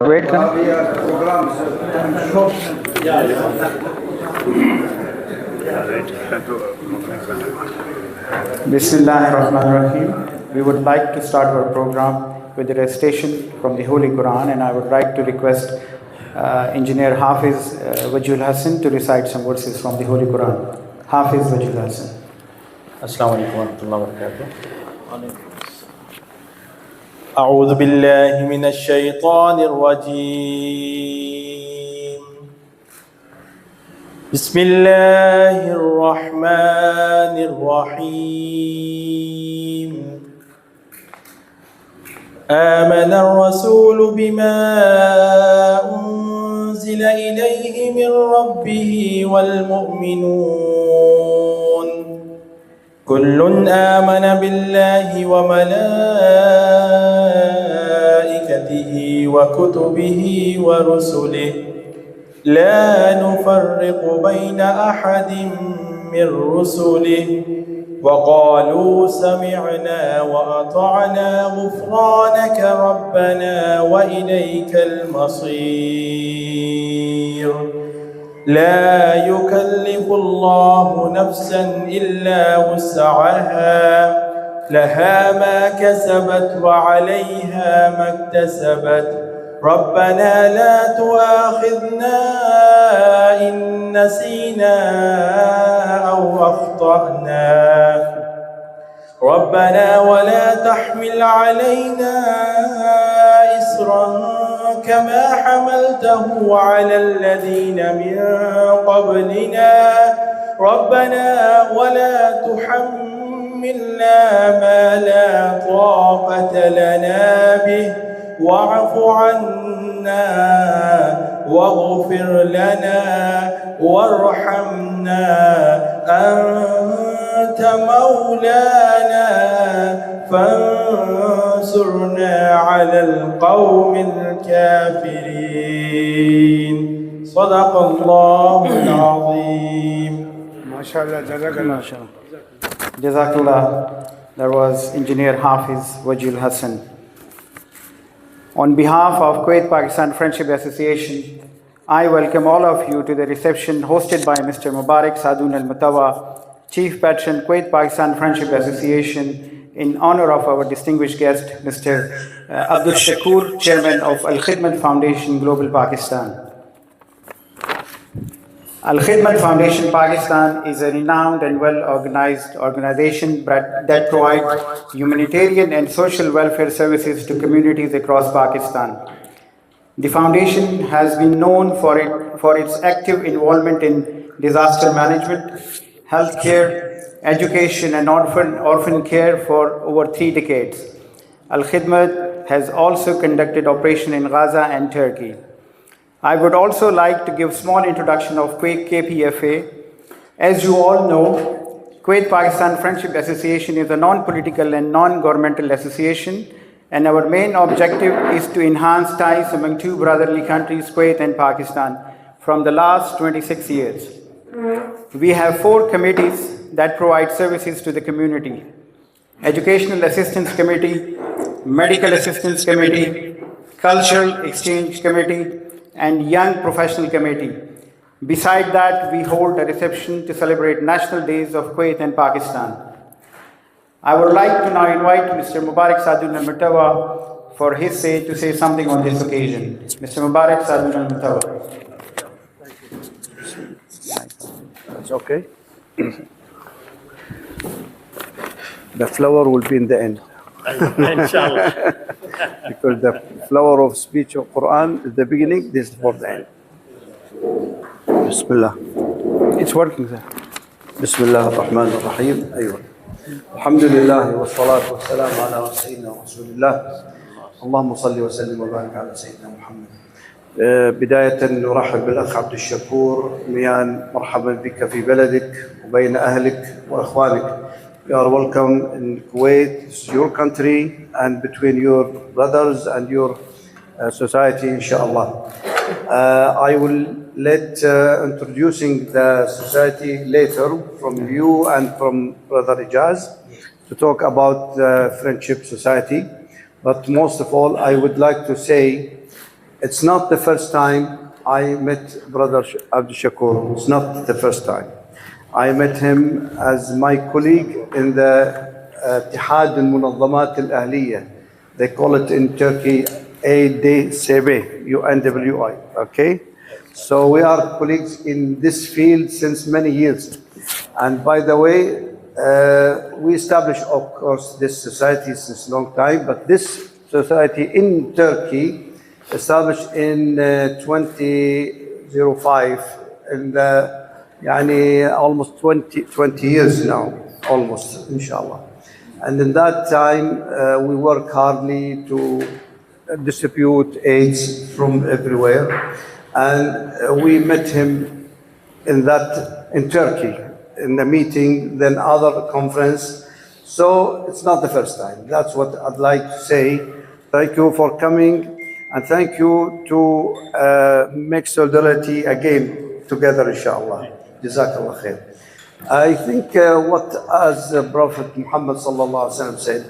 Wait, Bismillahirrahmanirrahim. We would like to start our program with a recitation from the Holy Quran, and I would like to request Engineer Hafiz Wajul Hassan to recite some verses from the Holy Quran. Hafiz Wajul Hassan. Assalamu alaikum wa rahmatullahi wa barakatuh. أعوذ بالله من الشيطان الرجيم. بسم الله الرحمن الرحيم. آمن الرسول بما أنزل إليه من ربه والمؤمنون كل آمن بالله وملائكته وكتبه ورسله لا نفرق بين أحد من رسله وقالوا سمعنا وأطعنا غفرانك ربنا وإليك المصير. لا يكلف الله نفسا إلا وسعها لها ما كسبت وعليها ما اكتسبت ربنا لا تؤاخذنا إن نسينا أو أخطأنا ربنا ولا تحمل علينا إصرا كما حملته على الذين من قبلنا ربنا ولا تحملنا ما لا طاقة لنا به واعف عنا واغفر لنا وارحمنا أنت مولانا فانصرنا على القوم الكافرين. صدق الله العظيم. MashaAllah, Jazakallah. Jazakallah. That was Engineer Hafiz Wajul Hassan. On behalf of Kuwait-Pakistan Friendship Association, I welcome all of you to the reception hosted by Mr. Mubarak Sadun Al-Mutawa, Chief Patron, Kuwait-Pakistan Friendship Association, in honor of our distinguished guest, Mr. Abdul Shakur, Chairman of Al-Khidmat Foundation, Global Pakistan. Al-Khidmat Foundation Pakistan is a renowned and well-organized organization that provides humanitarian and social welfare services to communities across Pakistan. The foundation has been known for its active involvement in disaster management, healthcare, education, and orphan care for over 3 decades. Al-Khidmat has also conducted operations in Gaza and Turkey. I would also like to give a small introduction of KPFA. As you all know, Kuwait-Pakistan Friendship Association is a non-political and non-governmental association, and our main objective is to enhance ties among two brotherly countries, Kuwait and Pakistan, from the last 26 years. We have 4 committees that provide services to the community: Educational Assistance Committee, Medical Assistance Committee, Cultural Exchange Committee, and Young Professional Committee. Beside that, we hold a reception to celebrate National Days of Kuwait and Pakistan. I would like to now invite Mr. Mubarak Sadun Al-Mutawa for his say to say something on this occasion. Mr. Mubarak Sadun Al-Mutawa. That's okay. The flower will be in the end. Inshallah. Because the flower of speech of Quran is the beginning, this is for the end. Bismillah. It's working, sir. Bismillah ar-Rahman ar-Rahim. Aywa. Alhamdulillah wa salatu wa salam ala sayyidina Rasulillah. Allahumma salli wa sallim wa barik ala sayyidina Muhammad. بداية نرحب بالأخ عبد الشكور ميان. مرحبا بك في بلدك وبين أهلك وأخوانك. You are welcome in Kuwait, it's your country, and between your brothers and your society, inshallah. I will let introducing the society later from you and from Brother Ijaz to talk about the Friendship Society. But most of all, I would like to say It's not the first time I met Brother Abdul Shakur. It's not the first time. I met him as my colleague in the اتحاد المنظمات الأهلية. They call it in Turkey ADSB, UNWI. Okay? So we are colleagues in this field since many years. And by the way, we established, of course, this society since a long time, but this society in Turkey established in 2005, and almost 20 years now, almost, inshallah. And in that time, we work hardly to distribute aids from everywhere. And we met him in Turkey, in the meeting, then other conference. So it's not the first time. That's what I'd like to say. Thank you for coming, and thank you to make solidarity again together, inshallah. Jazakallah khair. I think what as Prophet Muhammad sallallahu alaihi wasallam said,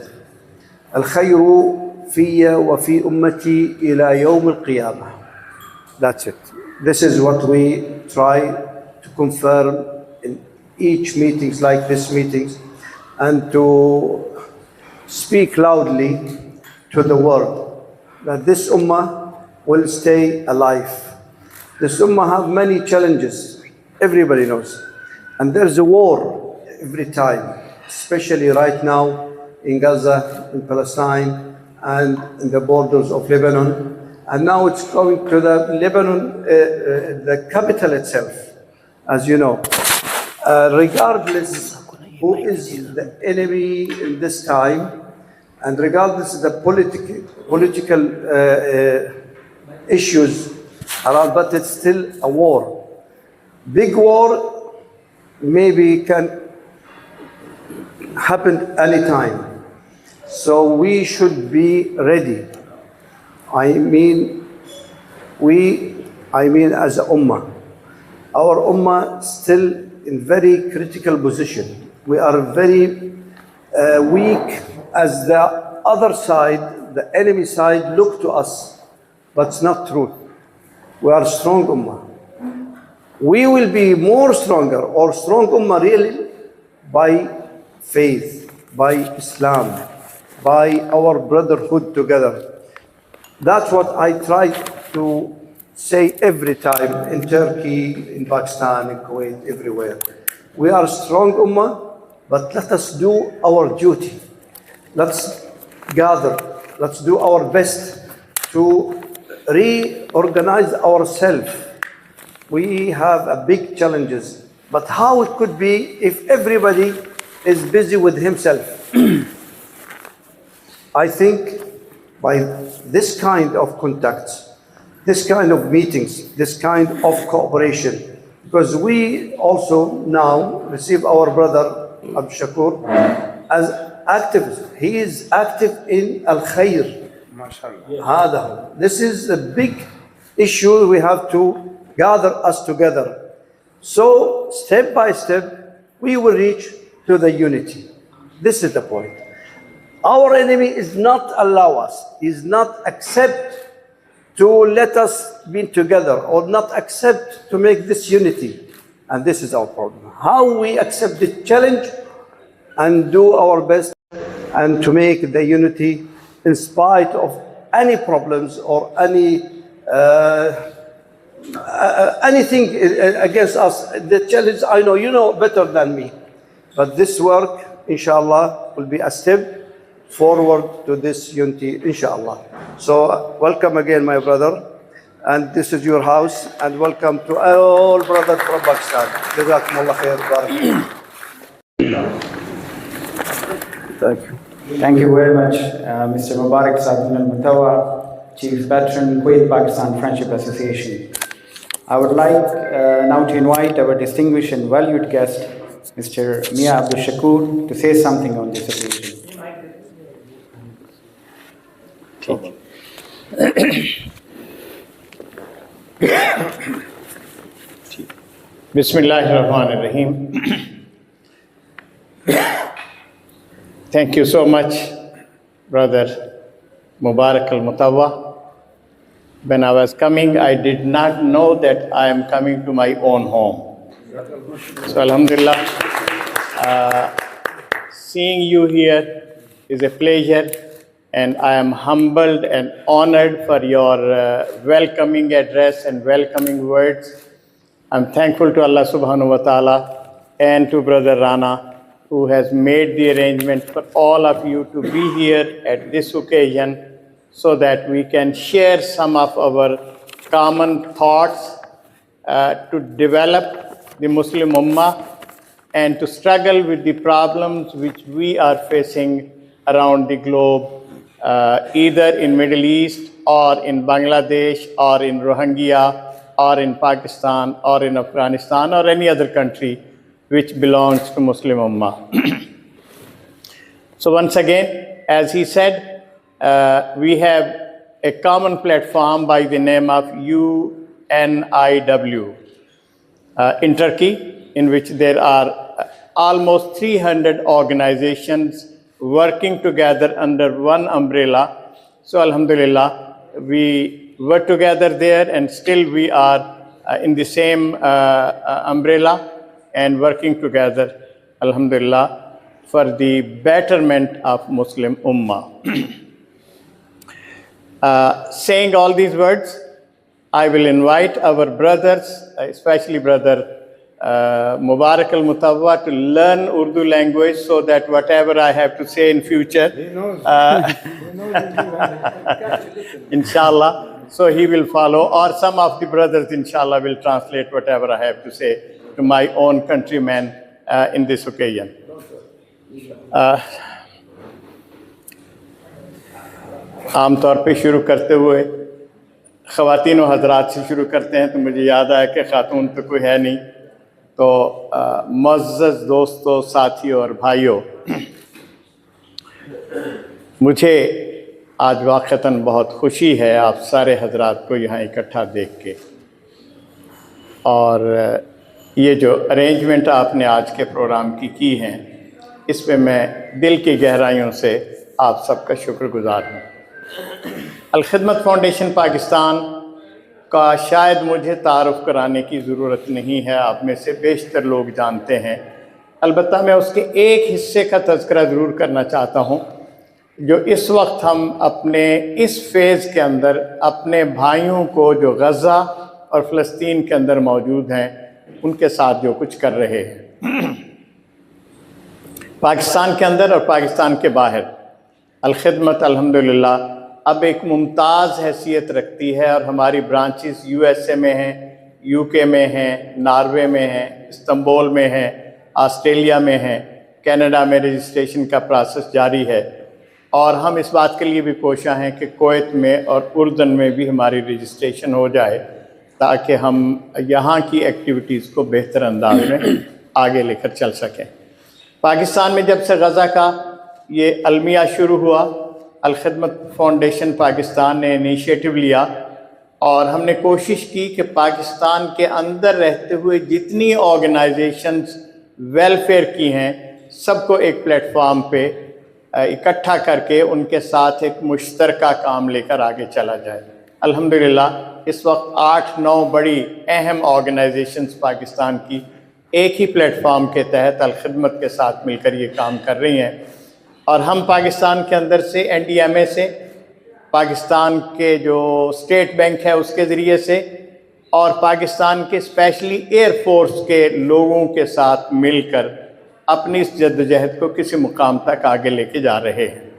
"Al-khayru fiyya wa fi ummati ila yawm al-qiyamah." That's it. This is what we try to confirm in each meetings like this meetings, and to speak loudly to the world that this ummah will stay alive. This ummah have many challenges, everybody knows. And there's a war every time, especially right now in Gaza, in Palestine, and in the borders of Lebanon. And now it's going to the Lebanon, the capital itself, as you know. Regardless who is the enemy in this time, and regardless of the political issues around, but it's still a war. Big war maybe can happen anytime. So we should be ready. I mean as a ummah. Our ummah still in very critical position. We are very weak as the other side, the enemy side, look to us. But it's not true. We are a strong ummah. We will be more stronger or strong ummah really by faith, by Islam, by our brotherhood together. That's what I try to say every time in Turkey, in Pakistan, in Kuwait, everywhere. We are a strong ummah, but let us do our duty. Let's gather, let's do our best to reorganize ourselves. We have a big challenges, but how it could be if everybody is busy with himself? I think by this kind of contacts, this kind of meetings, this kind of cooperation, because we also now receive our brother Abdul Shakur as activist. He is active in Al-Khair. This is a big issue. We have to gather us together. So step by step, we will reach to the unity. This is the point. Our enemy is not allow us, is not accept to let us be together, or not accept to make this unity. And this is our problem. How we accept the challenge and do our best and to make the unity in spite of any problems or anything against us. The challenge, I know, you know better than me. But this work, inshallah, will be a step forward to this unity, inshallah. So welcome again, my brother. And this is your house. And welcome to all brothers from Pakistan. Jazakumullah khair. Thank you. Thank you very much, Mr. Mubarak Saadun Al-Mutawa, Chief Patron, Kuwait-Pakistan Friendship Association. I would like now to invite our distinguished and valued guest, Mr. Mia Abdul Shakur, to say something on this occasion. Bismillahirrahmanirrahim. Thank you so much, Brother Mubarak Al-Mutawa, When I was coming, I did not know that I am coming to my own home. So Alhamdulillah, seeing you here is a pleasure, and I am humbled and honored for your welcoming address and welcoming words. I'm thankful to Allah subhanahu wa ta'ala and to Brother Rana, who has made the arrangement for all of you to be here at this occasion so that we can share some of our common thoughts to develop the Muslim Ummah and to struggle with the problems which we are facing around the globe, either in Middle East or in Bangladesh or in Rohingya or in Pakistan or in Afghanistan or any other country which belongs to Muslim Ummah. So once again, as he said, we have a common platform by the name of UNIW in Turkey, in which there are almost 300 organizations working together under one umbrella. So Alhamdulillah, we were together there, and still we are in the same umbrella and working together, Alhamdulillah, for the betterment of Muslim Ummah. Saying all these words, I will invite our brothers, especially Brother Mubarak al-Mutawwa, to learn Urdu language so that whatever I have to say in future, inshallah, so he will follow, or some of the brothers, inshallah, will translate whatever I have to say to my own countrymen in this occasion. आम तौर पे शुरू करते हुए ख़वातीन व हज़रात से शुरू करते हैं, तो मुझे याद आया कि ख़ातून तो कोई है नहीं। तो मुअज़्ज़ज़ दोस्तों, साथियों और भाइयों, मुझे आज वाक़तन बहुत खुशी है आप सारे हज़रात को यहाँ इकट्ठा देख के। और ये जो अरेंजमेंट आपने आज के प्रोग्राम की हैं, इस पे मैं दिल की गहराइयों से आप सबका शुक्रगुज़ार हूँ। अल-ख़िदमत फाउंडेशन पाकिस्तान का शायद मुझे तारुफ़ कराने की ज़रूरत नहीं है, आप में से बेशतर लोग जानते हैं। अलबत्ता मैं उसके एक हिस्से का तज़किरा ज़रूर करना चाहता हूँ, जो इस वक्त हम अपने इस फेज़ के अंदर अपने भाइयों को जो गज़ा और फ़लस्तीन के अंदर मौजूद हैं, उनके साथ जो कुछ कर रहे हैं। पाकिस्तान के अंदर और पाकिस्तान के बाहर अल-ख़िदमत अल्हम्दुलिल्लाह अब एक मुमताज़ हैसियत रखती है, और हमारी ब्रांचेस USA में हैं, UK में हैं, नॉर्वे में हैं, इस्तांबुल में हैं, ऑस्ट्रेलिया में हैं, कनाडा में रजिस्ट्रेशन का प्रोसेस जारी है, और हम इस बात के लिए भी कोशिश हैं कि कुवैत में और उर्दन में भी हमारी रजिस्ट्रेशन हो जाए, ताकि हम यहाँ की एक्टिविटीज़ को बेहतर अंदाज में आगे लेकर चल सकें। पाकिस्तान में जब से गज़ा का ये अलमिया शुरू हुआ, अल-ख़िदमत फाउंडेशन पाकिस्तान ने इनिशिएटिव लिया, और हमने कोशिश की कि पाकिस्तान के अंदर रहते हुए जितनी ऑर्गेनाइजेशंस वेलफेयर की हैं, सबको एक प्लेटफॉर्म पे इकट्ठा करके उनके साथ एक मुश्तरका काम लेकर आगे चला जाए। अल्हम्दुलिल्लाह इस वक्त 8-9 बड़ी अहम ऑर्गेनाइजेशंस पाकिस्तान की एक ही प्लेटफॉर्म के तहत अल-ख़िदमत के साथ मिलकर ये काम कर रही हैं, और हम पाकिस्तान के अंदर से NDMA से, पाकिस्तान के जो स्टेट बैंक है उसके ज़रिए से, और पाकिस्तान के स्पेशली एयरफोर्स के लोगों के साथ मिलकर अपनी इस जद्दोजहद को किसी मुकाम तक आगे लेके जा रहे हैं।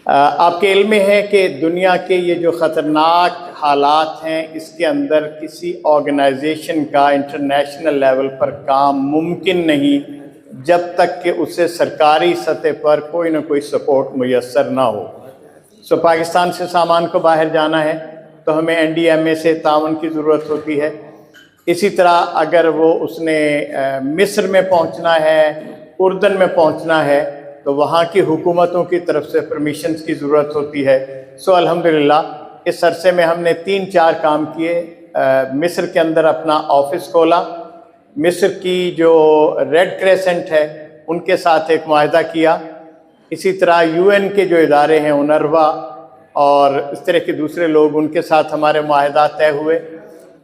आपके इल्म में है कि दुनिया के ये जो ख़तरनाक हालात हैं, इसके अंदर किसी ऑर्गेनाइजेशन का इंटरनेशनल लेवल पर काम मुमकिन नहीं जब तक कि उसे सरकारी सतह पर कोई ना कोई सपोर्ट मुयस्सर ना हो। सो पाकिस्तान से सामान को बाहर जाना है तो हमें NDMA से तावन की ज़रूरत होती है। इसी तरह अगर वो उसने मिस्र में पहुंचना है, उर्दन में पहुंचना है, तो वहाँ की हुकूमतों की तरफ से परमिशंस की ज़रूरत होती है। सो अल्हम्दुलिल्लाह इस अरसे में हमने 3-4 काम किए। मिस्र के अंदर अपना ऑफिस खोला, मिस्र की जो रेड क्रेसेंट है उनके साथ एक मुआहदा किया। इसी तरह UN के जो इदारे हैं, UNRWA और इस तरह के दूसरे लोग, उनके साथ हमारे मुआहदा तय हुए।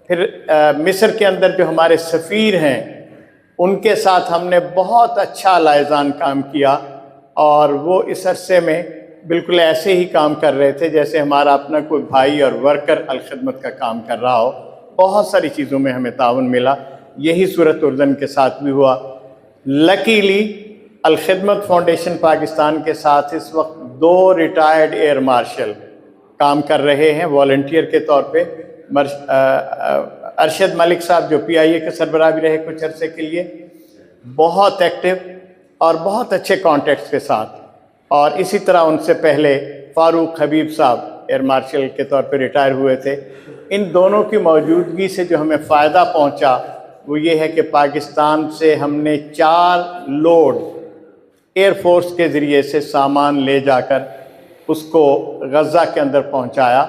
फिर मिस्र के अंदर जो हमारे सफ़ीर हैं उनके साथ हमने बहुत अच्छा लाइज़ान काम किया, और वो इस अरसे में बिल्कुल ऐसे ही काम कर रहे थे जैसे हमारा अपना कोई भाई और वर्कर अलखिदमत का काम कर रहा हो। बहुत सारी चीज़ों में हमें ताउन मिला। यही सूरत उर्दन के साथ भी हुआ। लकीली अलखिदमत फाउंडेशन पाकिस्तान के साथ इस वक्त 2 रिटायर्ड एयर मार्शल काम कर रहे हैं वॉलंटियर के तौर पे। अरशद मलिक साहब जो PIA के सरबराह भी रहे कुछ अरसे के लिए, बहुत एक्टिव और बहुत अच्छे कॉन्टेक्ट्स के साथ। और इसी तरह उनसे पहले फ़ारूक हबीब साहब एयर मार्शल के तौर पे रिटायर हुए थे। इन दोनों की मौजूदगी से जो हमें फ़ायदा पहुंचा वो ये है कि पाकिस्तान से हमने 4 लोड एयरफोर्स के ज़रिए से सामान ले जाकर उसको गज़ा के अंदर पहुंचाया,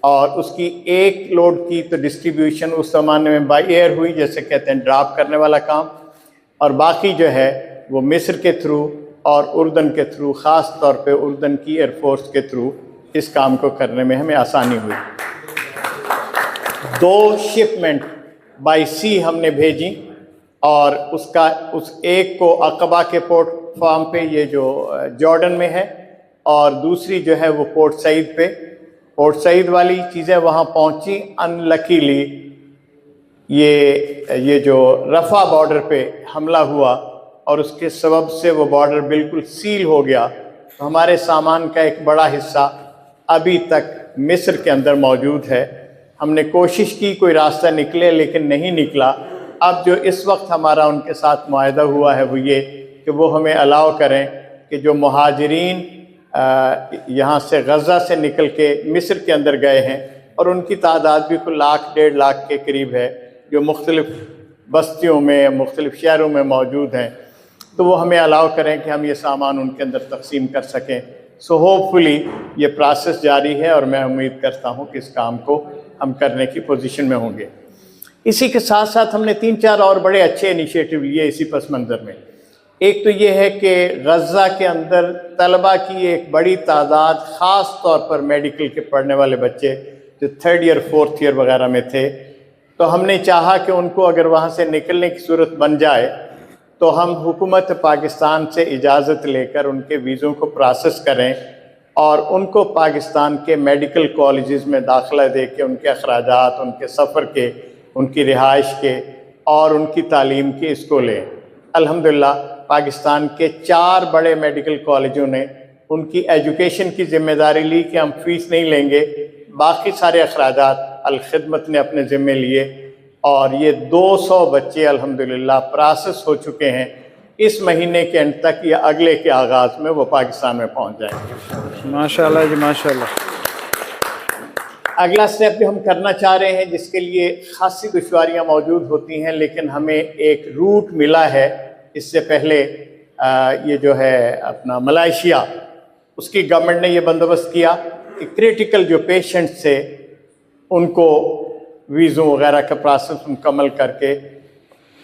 और उसकी 1 लोड की तो डिस्ट्रीब्यूशन उस ज़माने में बाई एयर हुई, जैसे कहते हैं ड्रॉप करने वाला काम, और बाकी जो है वो मिस्र के थ्रू और उर्दन के थ्रू, ख़ास तौर पे उर्दन की एयरफोर्स के थ्रू इस काम को करने में हमें आसानी हुई। 2 शिपमेंट बाई सी हमने भेजी, और उस एक को अकबा के पोर्ट फार्म पे, ये जो जॉर्डन में है, और दूसरी जो है वो पोर्ट सईद पे। पोर्ट सईद वाली चीज़ें वहाँ पहुँची। अनलकीली ये जो रफ़ा बॉर्डर पे हमला हुआ और उसके सबब से वो बॉर्डर बिल्कुल सील हो गया, तो हमारे सामान का एक बड़ा हिस्सा अभी तक मिस्र के अंदर मौजूद है। हमने कोशिश की कोई रास्ता निकले, लेकिन नहीं निकला। अब जो इस वक्त हमारा उनके साथ मुआहदा हुआ है वो ये कि वो हमें अलाउ करें कि जो मुहाजिरीन यहाँ से गज़ा से निकल के मिस्र के अंदर गए हैं, और उनकी तादाद भी कुछ 1,00,000-1,50,000 के करीब है, जो मुख्तलिफ़ बस्तियों में, मुख्तलिफ़ शहरों में मौजूद हैं, तो वो हमें अलाउ करें कि हम ये सामान उनके अंदर तकसीम कर सकें। सो होपफुली ये प्रोसेस जारी है, और मैं उम्मीद करता हूँ कि इस काम को हम करने की पोजीशन में होंगे। इसी के साथ साथ हमने 3-4 और बड़े अच्छे इनिशिएटिव लिए इसी पस मंज़र में। एक तो ये है कि गज़ा के अंदर तलबा की एक बड़ी तादाद, ख़ास तौर पर मेडिकल के पढ़ने वाले बच्चे जो 3rd ईयर 4th ईयर वगैरह में थे, तो हमने चाहा कि उनको अगर वहाँ से निकलने की सूरत बन जाए तो हम हुकूमत पाकिस्तान से इजाज़त लेकर उनके वीज़ों को प्रोसेस करें, और उनको पाकिस्तान के मेडिकल कॉलेजेस में दाखिला दे के उनके अखराजात, उनके सफ़र के, उनकी रिहाइश के और उनकी तालीम के इसको लें। अल्हम्दुलिल्लाह पाकिस्तान के 4 बड़े मेडिकल कॉलेजों ने उनकी एजुकेशन की ज़िम्मेदारी ली कि हम फ़ीस नहीं लेंगे, बाकी सारे अखराजात अलखिदमत ने अपने ज़िम्मे लिए, और ये 200 बच्चे अल्हम्दुलिल्लाह प्रोसेस हो चुके हैं। इस महीने के एंड तक या अगले के आगाज़ में वो पाकिस्तान में पहुंच जाएंगे। माशाल्लाह जी, माशाल्लाह। अगला स्टेप जो हम करना चाह रहे हैं, जिसके लिए खासी दुश्वारियां मौजूद होती हैं, लेकिन हमें एक रूट मिला है। इससे पहले ये जो है अपना मलेशिया, उसकी गवर्नमेंट ने ये बंदोबस्त किया कि क्रिटिकल जो पेशेंट्स थे उनको वीज़ों वगैरह का प्रोसेस मुकम्मल करके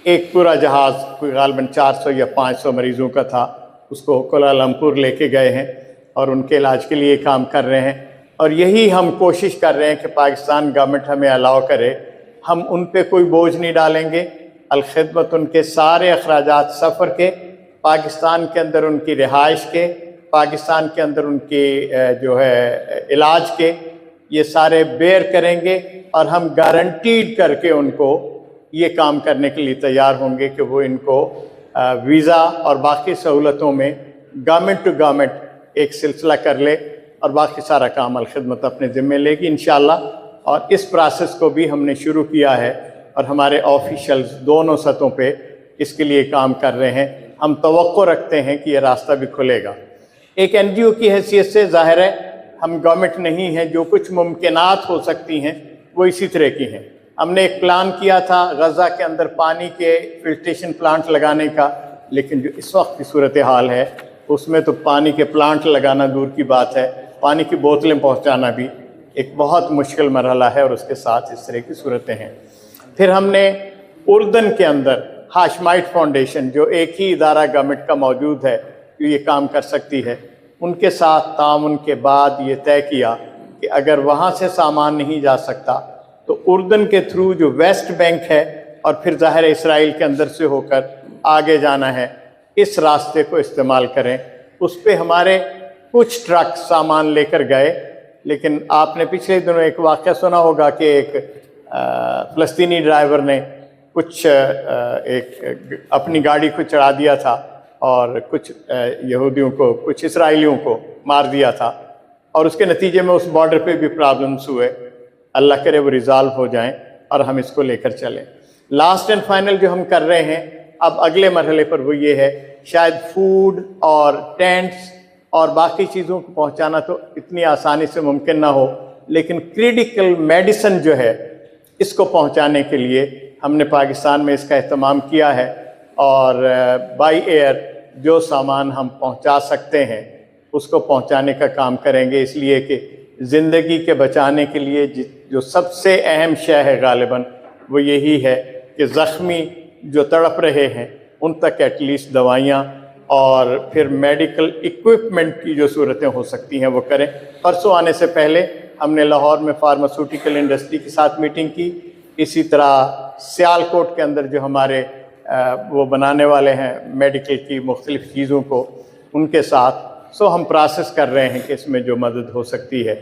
एक पूरा जहाज़, कोई गालबन 400 या 500 मरीज़ों का था, उसको कुआलालंपुर लेके गए हैं और उनके इलाज के लिए काम कर रहे हैं। और यही हम कोशिश कर रहे हैं कि पाकिस्तान गवर्नमेंट हमें अलाउ करे, हम उन पे कोई बोझ नहीं डालेंगे। अलखिदमत उनके सारे अखराजात सफ़र के, पाकिस्तान के अंदर उनकी रिहाइश के, पाकिस्तान के अंदर उनके जो है इलाज के, ये सारे बेयर करेंगे, और हम गारंटीड करके उनको ये काम करने के लिए तैयार होंगे कि वो इनको वीज़ा और बाकी सहूलतों में गवर्नमेंट टू गवर्नमेंट एक सिलसिला कर ले, और बाकी सारा काम अलखिदमत अपने ज़िम्मे लेगी इंशाअल्लाह। और इस प्रोसेस को भी हमने शुरू किया है, और हमारे ऑफिशियल्स दोनों सतहों पे इसके लिए काम कर रहे हैं। हम तवक्को रखते हैं कि ये रास्ता भी खुलेगा। एक NGO की हैसियत से ज़ाहिर है हम गवर्नमेंट नहीं हैं, जो कुछ मुमकिनात हो सकती हैं वो इसी तरह की हैं। हमने एक प्लान किया था गज़ा के अंदर पानी के फिल्ट्रेशन प्लांट लगाने का, लेकिन जो इस वक्त की सूरत हाल है उसमें तो पानी के प्लांट लगाना दूर की बात है, पानी की बोतलें पहुंचाना भी एक बहुत मुश्किल मरहला है, और उसके साथ इस तरह की सूरतें हैं। फिर हमने उर्दन के अंदर हाशमाइट फाउंडेशन, जो एक ही इदारा गवर्नमेंट का मौजूद है जो ये काम कर सकती है, उनके साथ ताउन के बाद ये तय किया कि अगर वहाँ से सामान नहीं जा सकता तो उर्दन के थ्रू जो वेस्ट बैंक है और फिर ज़ाहिर इसराइल के अंदर से होकर आगे जाना है, इस रास्ते को इस्तेमाल करें। उस पर हमारे कुछ ट्रक सामान लेकर गए, लेकिन आपने पिछले दिनों एक वाक़या सुना होगा कि एक फ़लस्तीनी ड्राइवर ने एक अपनी गाड़ी को चढ़ा दिया था और कुछ यहूदियों को, कुछ इसराइलियों को मार दिया था, और उसके नतीजे में उस बॉर्डर पे भी प्रॉब्लम्स हुए। अल्लाह करे वो रिज़ॉल्व हो जाएं और हम इसको लेकर चलें। लास्ट एंड फाइनल जो हम कर रहे हैं अब अगले मरहले पर वो ये है, शायद फूड और टेंट्स और बाकी चीज़ों को पहुंचाना तो इतनी आसानी से मुमकिन ना हो, लेकिन क्रिटिकल मेडिसिन जो है इसको पहुंचाने के लिए हमने पाकिस्तान में इसका एहतमाम किया है, और बाई एयर जो सामान हम पहुंचा सकते हैं उसको पहुंचाने का काम करेंगे, इसलिए कि ज़िंदगी के बचाने के लिए जो सबसे अहम शय है गालिबन वो यही है कि ज़ख्मी जो तड़प रहे हैं उन तक एटलीस्ट दवाइयाँ और फिर मेडिकल इक्विपमेंट की जो सूरतें हो सकती हैं वो करें। परसों आने से पहले हमने लाहौर में फार्मास्यूटिकल इंडस्ट्री के साथ मीटिंग की, इसी तरह सियालकोट के अंदर जो हमारे वो बनाने वाले हैं मेडिकल की मुख्तलिफ़ चीज़ों को, उनके साथ सो हम प्रोसेस कर रहे हैं कि इसमें जो मदद हो सकती है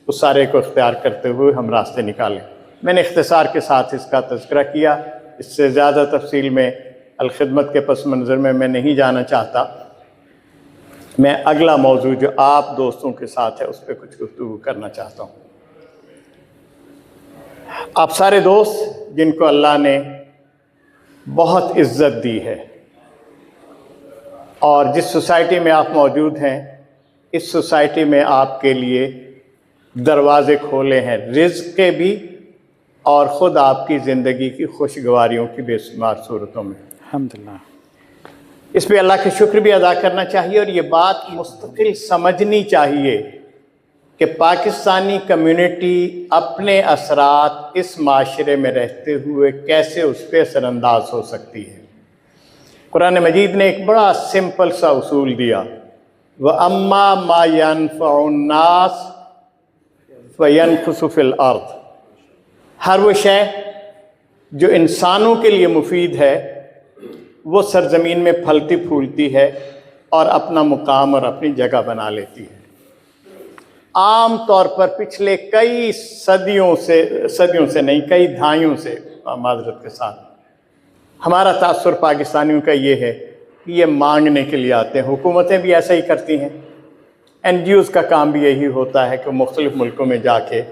उस सारे को इख्तियार करते हुए हम रास्ते निकालें। मैंने इख्तिसार के साथ इसका तज़किरा किया, इससे ज़्यादा तफसील में अलखिदमत के पस मंज़र में मैं नहीं जाना चाहता। मैं अगला मौजू जो आप दोस्तों के साथ है उस पर कुछ गुफ्तगू करना चाहता हूँ। आप सारे दोस्त जिनको अल्लाह ने बहुत इज़्ज़त दी है और जिस सोसाइटी में आप मौजूद हैं, इस सोसाइटी में आपके लिए दरवाज़े खोले हैं रिज़्क़ के भी और ख़ुद आपकी ज़िंदगी की खुशगवारियों की बेशुमार सूरतों में। अल्हम्दुलिल्लाह। इस पे अल्लाह का शुक्र भी अदा करना चाहिए और ये बात मुस्तकिल समझनी चाहिए कि पाकिस्तानी कम्युनिटी अपने असरात इस माशरे में रहते हुए कैसे उस पर असरअंदाज हो सकती है। कुरान मजीद ने एक बड़ा सिंपल सा उसूल दिया, व अम्मा मा यनफ़उन्नास फ़यनफ़ुसु फ़िल अर्द। हर वो शय जो इंसानों के लिए मुफीद है वो सरज़मीन में फलती फूलती है और अपना मुकाम और अपनी जगह बना लेती है। आम तौर पर पिछले कई सदियों से नहीं, कई दहाइयों से माज़रत के साथ हमारा तासुर पाकिस्तानियों का ये है कि ये मांगने के लिए आते हैं। हुकूमतें भी ऐसा ही करती हैं, NGOs का काम भी यही होता है कि मुख्तलिफ़ मुल्कों में जाके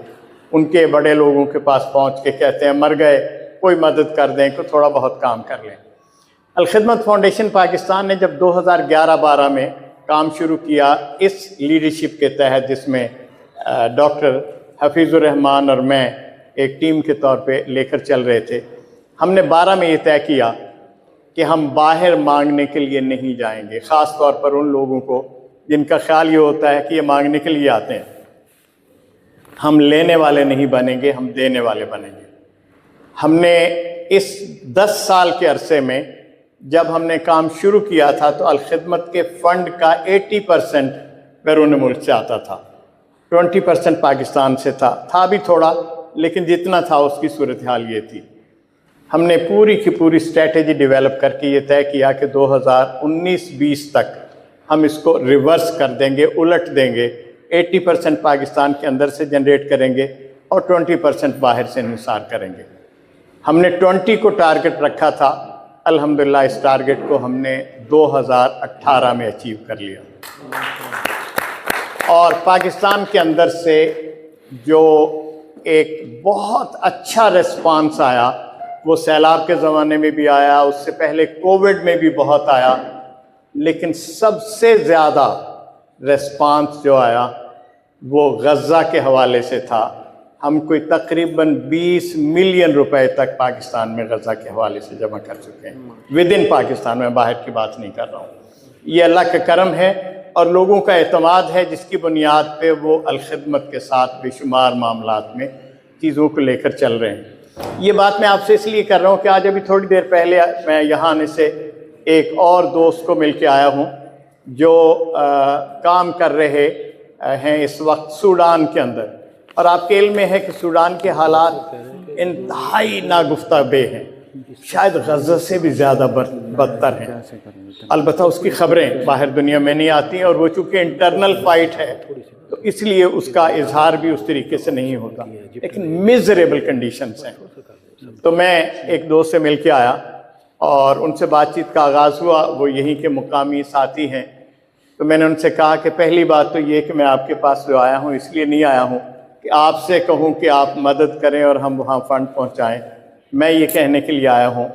उनके बड़े लोगों के पास पहुँच के कहते हैं मर गए, कोई मदद कर दें, कोई थोड़ा बहुत काम कर लें। अलखिदमत फाउंडेशन पाकिस्तान ने जब 2011-12 में काम शुरू किया इस लीडरशिप के तहत, जिसमें डॉक्टर हफीज़ुर रहमान और मैं एक टीम के तौर पे लेकर चल रहे थे, हमने 12 में ये तय किया कि हम बाहर मांगने के लिए नहीं जाएंगे, ख़ास तौर पर उन लोगों को जिनका ख्याल ये होता है कि ये मांगने के लिए आते हैं। हम लेने वाले नहीं बनेंगे, हम देने वाले बनेंगे। हमने इस 10 साल के अरसे में जब हमने काम शुरू किया था तो अलखिदमत के फ़ंड का 80% बैरून मुल्क से आता था, 20% पाकिस्तान से था भी थोड़ा, लेकिन जितना था उसकी सूरत हाल ये थी। हमने पूरी की पूरी स्ट्रेटेजी डेवलप करके ये तय किया कि 2019-20 तक हम इसको रिवर्स कर देंगे, उलट देंगे। 80% पाकिस्तान के अंदर से जनरेट करेंगे और 20% बाहर से निसार करेंगे। हमने 20 को टारगेट रखा था, अल्हम्दुलिल्लाह इस टारगेट को हमने 2018 में अचीव कर लिया। और पाकिस्तान के अंदर से जो एक बहुत अच्छा रिस्पांस आया वो सैलाब के ज़माने में भी आया, उससे पहले कोविड में भी बहुत आया, लेकिन सबसे ज़्यादा रिस्पांस जो आया वो गज़ा के हवाले से था। हम कोई तकरीबन 20 मिलियन रुपए तक पाकिस्तान में गज़ा के हवाले से जमा कर चुके हैं, विद इन पाकिस्तान में, बाहर की बात नहीं कर रहा हूँ। ये अल्लाह का करम है और लोगों का एतमाद है, जिसकी बुनियाद पे वो अलखिदमत के साथ बेशुमार मामलात में चीज़ों को लेकर चल रहे हैं। ये बात मैं आपसे इसलिए कर रहा हूँ कि आज अभी थोड़ी देर पहले मैं यहाँ आने से एक और दोस्त को मिल के आया हूँ जो काम कर रहे हैं इस वक्त सूडान के अंदर। और आपके इल्म में है कि सूडान के हालात इंतहाई नागुफ्ताबे हैं, शायद गज़ा से भी ज़्यादा बदतर हैं। अलबत्ता उसकी खबरें बाहर दुनिया में नहीं आती हैं, और वो चूँकि इंटरनल फाइट है तो इसलिए उसका इजहार भी उस तरीके से नहीं होता, लेकिन मिजरेबल कंडीशंस हैं। तो मैं एक दोस्त से मिल के आया और उनसे बातचीत का आगाज़ हुआ। वो यहीं के मुकामी साथी हैं। तो मैंने उनसे कहा कि पहली बात तो ये कि मैं आपके पास जो आया हूँ इसलिए नहीं आया हूँ कि आपसे कहूँ कि आप मदद करें और हम वहाँ फ़ंड पहुँचाएँ। मैं ये कहने के लिए आया हूँ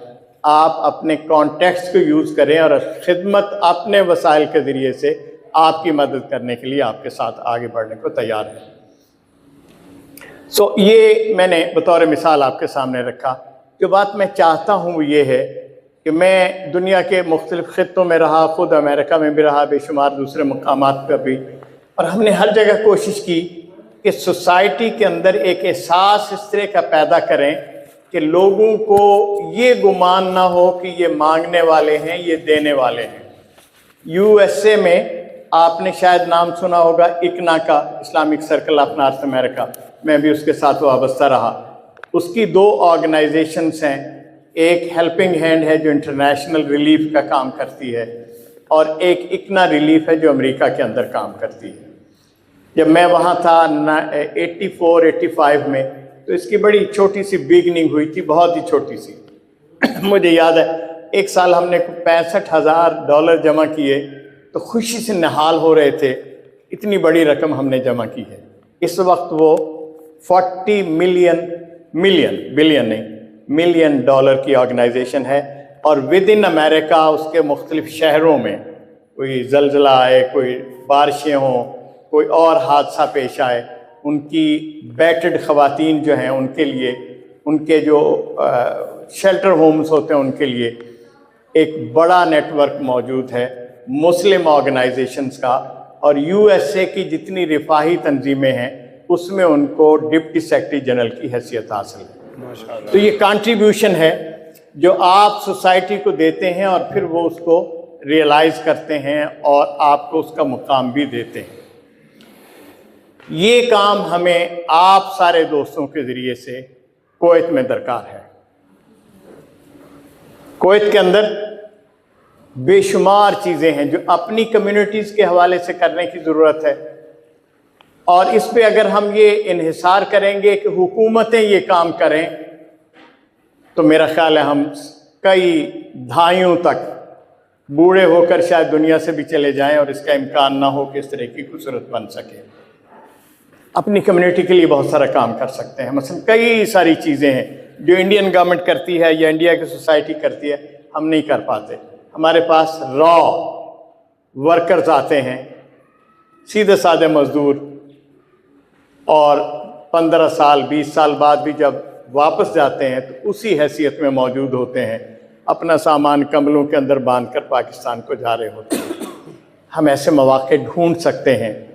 आप अपने कॉन्टेक्स्ट को यूज़ करें और खिदमत अपने वसाइल के ज़रिए से आपकी मदद करने के लिए आपके साथ आगे बढ़ने को तैयार है। सो ये मैंने बतौर मिसाल आपके सामने रखा। जो बात मैं चाहता हूँ वो ये है कि मैं दुनिया के मुख्तलिफ़ ख़ित्तों में रहा, ख़ुद अमेरिका में भी रहा, बेशुमार दूसरे मकामात पर भी, और हमने हर जगह कोशिश की कि सोसाइटी के अंदर एक एहसास इस तरह का पैदा करें कि लोगों को ये गुमान ना हो कि ये मांगने वाले हैं, ये देने वाले हैं। यूएसए में आपने शायद नाम सुना होगा इकना का, Islamic circle of north America, मैं भी उसके साथ वाबस्ता रहा। उसकी 2 ऑर्गेनाइजेशंस हैं, एक हेल्पिंग हैंड है जो इंटरनेशनल रिलीफ का काम करती है, और एक इकना रिलीफ है जो अमेरिका के अंदर काम करती है। जब मैं वहाँ था 84-85 में, तो इसकी बड़ी छोटी सी बिगनिंग हुई थी, बहुत ही छोटी सी। मुझे याद है एक साल हमने $65,000 जमा किए तो खुशी से निहाल हो रहे थे, इतनी बड़ी रकम हमने जमा की है। इस वक्त वो 40 मिलियन डॉलर की ऑर्गेनाइजेशन है, और विद इन अमेरिका उसके मुख्तलिफ शहरों में कोई जलजला आए, कोई बारिशें हों, कोई और हादसा पेश आए, उनकी बैटेड ख़वातीन जो हैं उनके लिए, उनके जो शेल्टर होम्स होते हैं उनके लिए एक बड़ा नेटवर्क मौजूद है मुस्लिम ऑर्गेनाइजेशंस का। और यूएसए की जितनी रिफाही तंजीमें हैं उसमें उनको डिप्टी सेक्रेटरी जनरल की हैसियत हासिल है। तो ये कंट्रीब्यूशन है जो आप सोसाइटी को देते हैं और फिर वो उसको रियलाइज़ करते हैं और आपको उसका मुकाम भी देते हैं। ये काम हमें आप सारे दोस्तों के ज़रिए से कुवैत में दरकार है। कुवैत के अंदर बेशुमार चीज़ें हैं जो अपनी कम्युनिटीज़ के हवाले से करने की ज़रूरत है, और इस पे अगर हम ये इन्हिसार करेंगे कि हुकूमतें ये काम करें तो मेरा ख्याल है हम कई दहाइयों तक बूढ़े होकर शायद दुनिया से भी चले जाएं और इसका इम्कान ना हो कि इस तरह की कोई सूरत बन सके। अपनी कम्युनिटी के लिए बहुत सारा काम कर सकते हैं। मसलन कई सारी चीज़ें हैं जो इंडियन गवर्नमेंट करती है या इंडिया की सोसाइटी करती है, हम नहीं कर पाते। हमारे पास रॉ वर्कर्स आते हैं, सीधे साधे मजदूर, और 15 साल 20 साल बाद भी जब वापस जाते हैं तो उसी हैसियत में मौजूद होते हैं, अपना सामान कमलों के अंदर बांधकर पाकिस्तान को जा रहे होते हैं। हम ऐसे मौके ढूंढ सकते हैं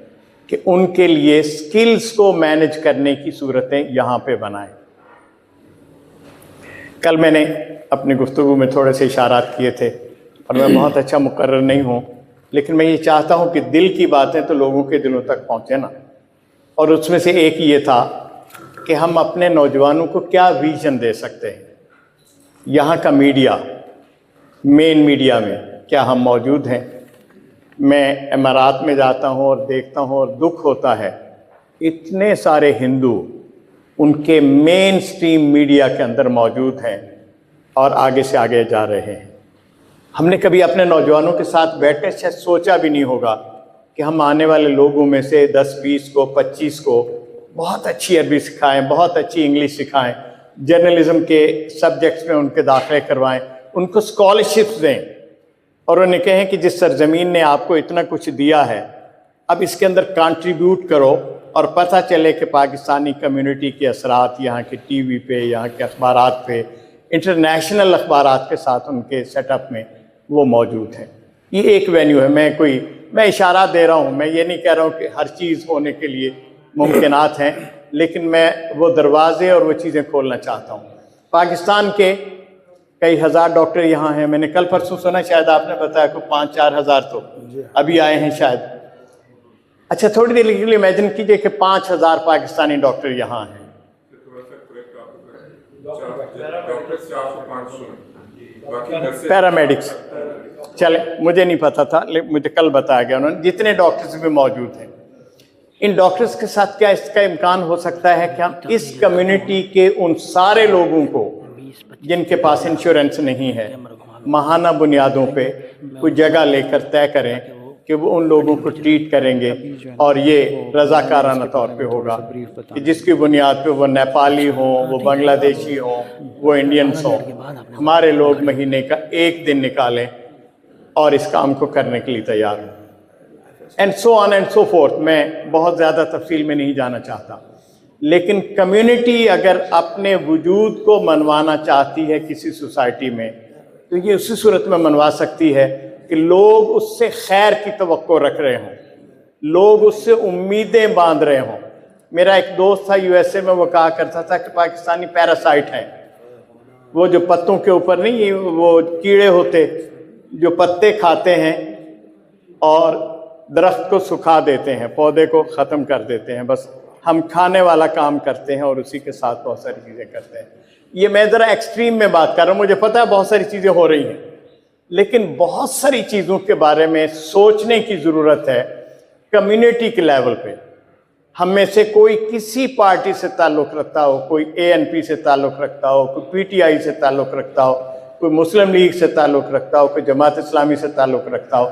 कि उनके लिए स्किल्स को मैनेज करने की सूरतें यहाँ पे बनाएं। कल मैंने अपनी गुफ्तगू में थोड़े से इशारात किए थे, और मैं बहुत अच्छा मुकर्रर नहीं हूँ, लेकिन मैं ये चाहता हूँ कि दिल की बातें तो लोगों के दिलों तक पहुँचे ना। और उसमें से एक ये था कि हम अपने नौजवानों को क्या विजन दे सकते हैं। यहाँ का मीडिया, मेन मीडिया में क्या हम मौजूद हैं? मैं इमारात में जाता हूँ और देखता हूँ और दुख होता है, इतने सारे हिंदू उनके मेन स्ट्रीम मीडिया के अंदर मौजूद हैं और आगे से आगे जा रहे हैं। हमने कभी अपने नौजवानों के साथ बैठकर शायद सोचा भी नहीं होगा कि हम आने वाले लोगों में से 10-20 को 25 को बहुत अच्छी अरबी सिखाएं, बहुत अच्छी इंग्लिश सिखाएं, जर्नलिज्म के सब्जेक्ट्स में उनके दाखिले करवाएं, उनको स्कॉलरशिप्स दें और उन्हें कहें कि जिस सरजमीन ने आपको इतना कुछ दिया है अब इसके अंदर कंट्रीब्यूट करो, और पता चले कि पाकिस्तानी कम्युनिटी के असरात यहाँ के टीवी पे, यहाँ के अखबारात पे, इंटरनेशनल अखबारात के साथ उनके सेटअप में वो मौजूद हैं। ये एक वेन्यू है। मैं इशारा दे रहा हूँ, मैं ये नहीं कह रहा हूँ कि हर चीज़ होने के लिए मुमकिनात हैं, लेकिन मैं वो दरवाजे और वो चीज़ें खोलना चाहता हूँ। पाकिस्तान के कई हज़ार डॉक्टर यहाँ हैं। मैंने कल परसों सुना, शायद आपने बताया को 5-4 हज़ार तो अभी आए हैं शायद। अच्छा, थोड़ी देर के लिए इमेजिन कीजिए कि 5,000 पाकिस्तानी डॉक्टर यहाँ हैं। पैरामेडिक्स, चले, मुझे नहीं पता था, लेकिन मुझे कल बताया गया उन्होंने, जितने डॉक्टर्स भी मौजूद हैं, इन डॉक्टर्स के साथ क्या इसका इम्कान हो सकता है कि हम इस कम्युनिटी के उन सारे लोगों को जिनके पास इंश्योरेंस नहीं है, माहाना बुनियादों पे कोई जगह लेकर तय करें कि वो उन लोगों को ट्रीट करेंगे, और ये रज़ाकाराना तौर पे होगा कि जिसकी बुनियाद पे वो नेपाली हों, वो बांग्लादेशी हों, वो इंडियंस हों, हमारे लोग महीने का एक दिन निकालें और इस काम को करने के लिए तैयार हों, and so on and so fourth. मैं बहुत ज़्यादा तफसील में नहीं जाना चाहता, लेकिन कम्युनिटी अगर अपने वजूद को मनवाना चाहती है किसी सोसाइटी में, तो ये उसी सूरत में मनवा सकती है कि लोग उससे खैर की तवक्को रख रहे हों, लोग उससे उम्मीदें बांध रहे हों। मेरा एक दोस्त था यूएसए में, वो कहा करता था कि पाकिस्तानी पैरासाइट हैं, वो जो पत्तों के ऊपर नहीं, वो कीड़े होते जो पत्ते खाते हैं और दरख्त को सुखा देते हैं, पौधे को ख़त्म कर देते हैं। बस हम खाने वाला काम करते हैं और उसी के साथ बहुत सारी चीज़ें करते हैं। ये मैं ज़रा एक्सट्रीम में बात कर रहा हूँ, मुझे पता है बहुत सारी चीज़ें हो रही हैं, लेकिन बहुत सारी चीज़ों के बारे में सोचने की ज़रूरत है कम्युनिटी के लेवल पे। हम में से कोई किसी पार्टी से ताल्लुक़ रखता हो, कोई ANP से ताल्लुक़ रखता हो, कोई PTI से ताल्लुक़ रखता हो, कोई मुस्लिम लीग से ताल्लुक़ रखता हो, कोई जमात इस्लामी से ताल्लुक़ रखता हो,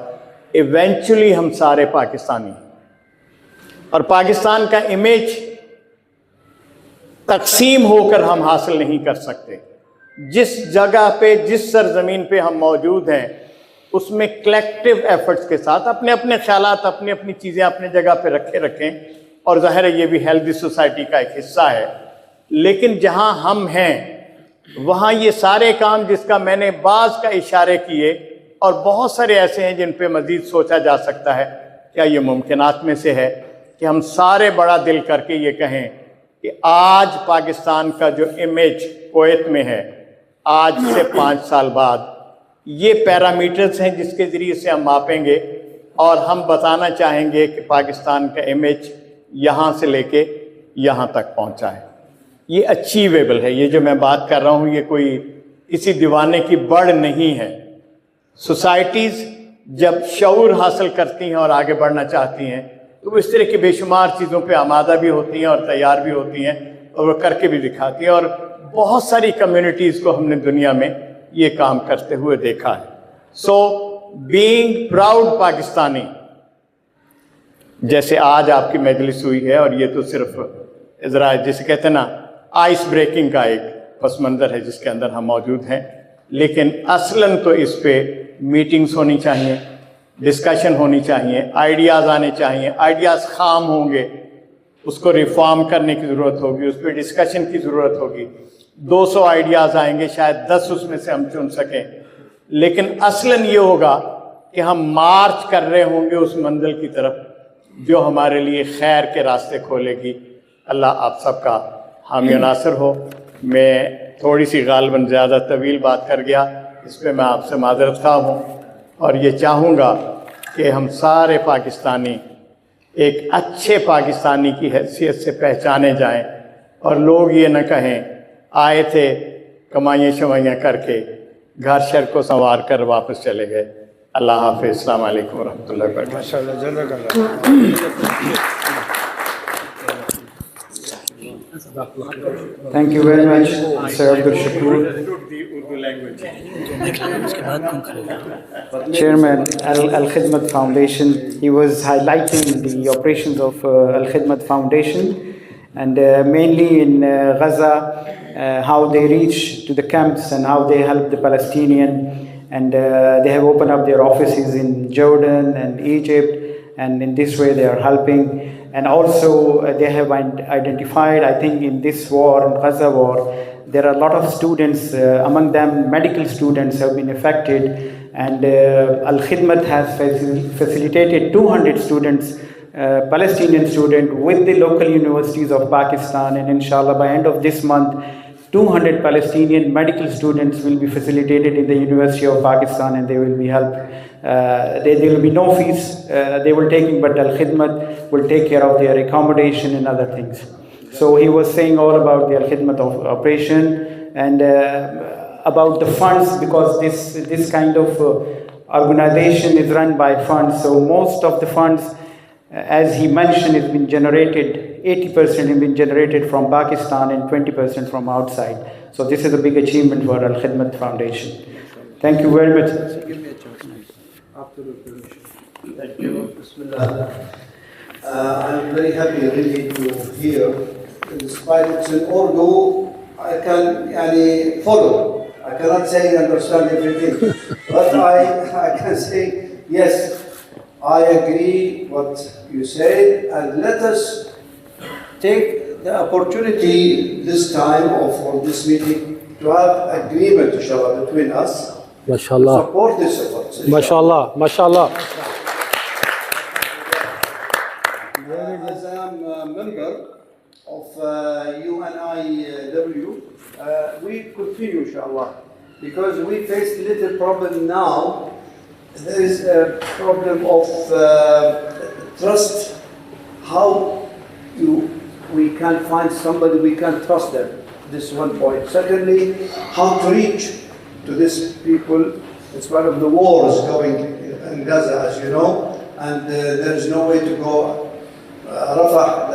इवेंचुअली हम सारे पाकिस्तानी हैं। और पाकिस्तान का इमेज तकसीम होकर हम हासिल नहीं कर सकते। जिस जगह पे, जिस सरजमीन पे हम मौजूद हैं, उसमें कलेक्टिव एफर्ट्स के साथ अपने अपने ख्यालात, अपनी अपनी चीज़ें अपने जगह पे रखें, और ज़ाहिर है ये भी हेल्दी सोसाइटी का एक हिस्सा है। लेकिन जहां हम हैं वहां ये सारे काम जिसका मैंने बाज़ का इशारे किए, और बहुत सारे ऐसे हैं जिन पे मज़ीद सोचा जा सकता है, क्या ये मुमकिनात में से है कि हम सारे बड़ा दिल करके ये कहें कि आज पाकिस्तान का जो इमेज कुवैत में है, आज से 5 साल बाद ये पैरामीटर्स हैं जिसके ज़रिए से हम मापेंगे, और हम बताना चाहेंगे कि पाकिस्तान का इमेज यहाँ से लेके यहाँ तक पहुँचा है। ये अचीवेबल है। ये जो मैं बात कर रहा हूँ, ये कोई किसी दीवाने की बढ़ नहीं है। सोसाइटीज़ जब शऊर हासिल करती हैं और आगे बढ़ना चाहती हैं, तो वो इस तरह की बेशुमार चीज़ों पे आमादा भी होती हैं और तैयार भी होती हैं, और वो करके भी दिखाती हैं। और बहुत सारी कम्युनिटीज़ को हमने दुनिया में ये काम करते हुए देखा है। सो बीइंग प्राउड पाकिस्तानी, जैसे आज आपकी मजलिस हुई है, और ये तो सिर्फ ज़रा जिसे कहते हैं ना आइस ब्रेकिंग का एक पस मंज़र है जिसके अंदर हम मौजूद हैं, लेकिन असलन तो इस पे मीटिंग्स होनी चाहिए, डिस्कशन होनी चाहिए, आइडियाज़ आने चाहिए। आइडियाज़ खाम होंगे, उसको रिफॉर्म करने की ज़रूरत होगी, उस पर डिस्कशन की ज़रूरत होगी। 200 आइडियाज़ आएंगे, शायद 10 उसमें से हम चुन सकें, लेकिन असलन ये होगा कि हम मार्च कर रहे होंगे उस मंजिल की तरफ जो हमारे लिए खैर के रास्ते खोलेगी। अल्लाह आप सबका हामी नासिर हो। मैं थोड़ी सी गालिबन ज़्यादा तवील बात कर गया, इस पर मैं आपसे माज़रत ख़्वाह हूँ, और ये चाहूँगा कि हम सारे पाकिस्तानी एक अच्छे पाकिस्तानी की हैसियत से पहचाने जाएं, और लोग ये न कहें आए थे कमाइयाँ शमाइयाँ करके घर शर को संवार कर वापस चले गए। अल्लाह हाफ़िज़। अस्सलाम वालेकुम व रहमतुल्लाहि व बरकातहू। Thank you very much, Mr. Abdul Shakur, Chairman Al Khidmat Foundation. He was highlighting the operations of Al Khidmat Foundation, and mainly in Gaza, how they reach to the camps and how they help the Palestinian. And they have opened up their offices in Jordan and Egypt, and in this way they are helping. And also they have identified, I think in this war, in Gaza war, there are a lot of students, among them medical students have been affected, and Al Khidmat has facilitated 200 students, Palestinian students, with the local universities of Pakistan, and inshallah by end of this month 200 Palestinian medical students will be facilitated in the University of Pakistan, and they will be helped. There will be no fees they will take, but Al Khidmat will take care of their accommodation and other things. So he was saying all about the Al Khidmat of operation and about the funds, because this kind of organization is run by funds. So most of the funds, as he mentioned, has been generated. 80% have been generated from Pakistan and 20% from outside. So this is a big achievement for Al Khidmat Foundation. Thank you very much. Thank you. Bismillah. I'm very happy really to hear, in spite it's in Urdu, I can follow. I cannot say and understand everything, but I can say, yes, I agree what you said, and let us take the opportunity this time for this meeting to have agreement, inshallah, between us. MashaAllah. Support this effort. MashaAllah. MashaAllah. As I am a member of UNIW, we continue, inshallah, because we face a little problem now. There is a problem of trust. How we can find somebody we can trust them. This one point. Secondly, how to reach to these people. It's one of the wars going in Gaza, as you know, and there is no way to go. Rafah,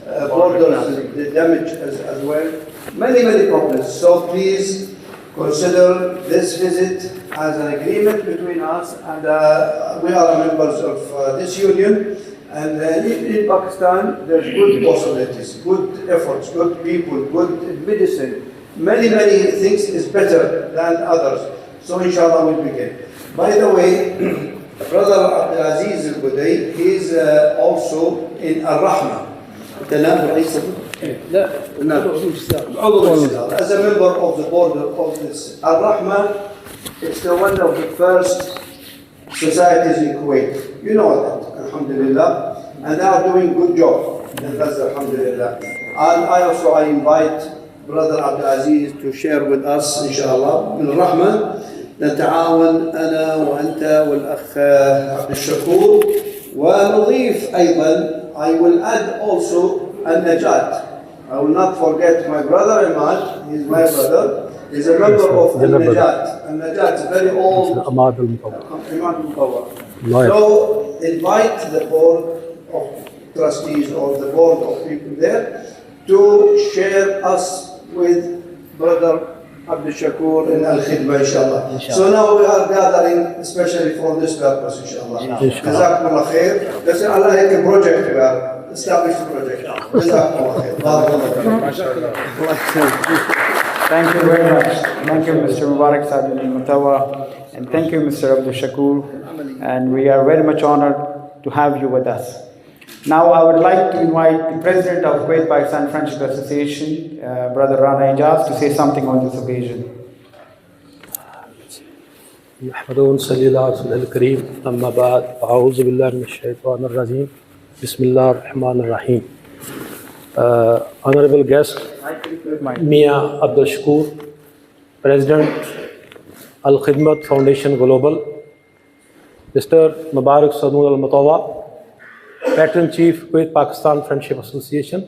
the borders, the damage as well. Many problems. So please consider this visit as an agreement between us, and we are members of this union. And in Pakistan, there's good possibilities, good efforts, good people, good medicine. Many things is better than others. So inshallah we'll begin. By the way, Brother Abdulaziz Al-Budai, he is also in Al-Rahma. As a member of the board of this Al-Rahma, it's one of the first societies in Kuwait. You know that, alhamdulillah. And they are doing good job. And that's alhamdulillah. And I invite Brother Abdulaziz to share with us, inshallah, من الرحمة نتعاون أنا وأنت والأخ عبد الشكور ونضيف أيضا. I will add also النجاة. I will not forget my brother Imad. He is my brother. He is a member of النجاة. النجاة is very old. Ahmad al-Mutawwa. So invite the board of trustees or the board of people there to share us with Brother Abdul Shakur in Al Khidma, inshallah. So now we are gathering especially for this purpose, inshallah. Jazakumullah khair. That's Allah like a project, we are established project. Jazakumullah khair. Thank you very much. Thank you, Mr. Mubarak Saad al-Mutawwa, and thank you, Mr. Abdul Shakur. And we are very much honored to have you with us. Now I would like to invite the President of Kuwait Pakistan Friendship Association, Brother Rana Ijaz, to say something on this occasion. نحمده ونصلي على رسوله الكريم أما بعد أعوذ بالله من الشيطان الرجيم بسم الله الرحمن الرحيم. Honorable guest Mia Abdul Shakur, President Al Khidmat Foundation Global, Mr. Mubarak Saad al-Mutawwa, Patron Chief Kuwait Pakistan Friendship Association.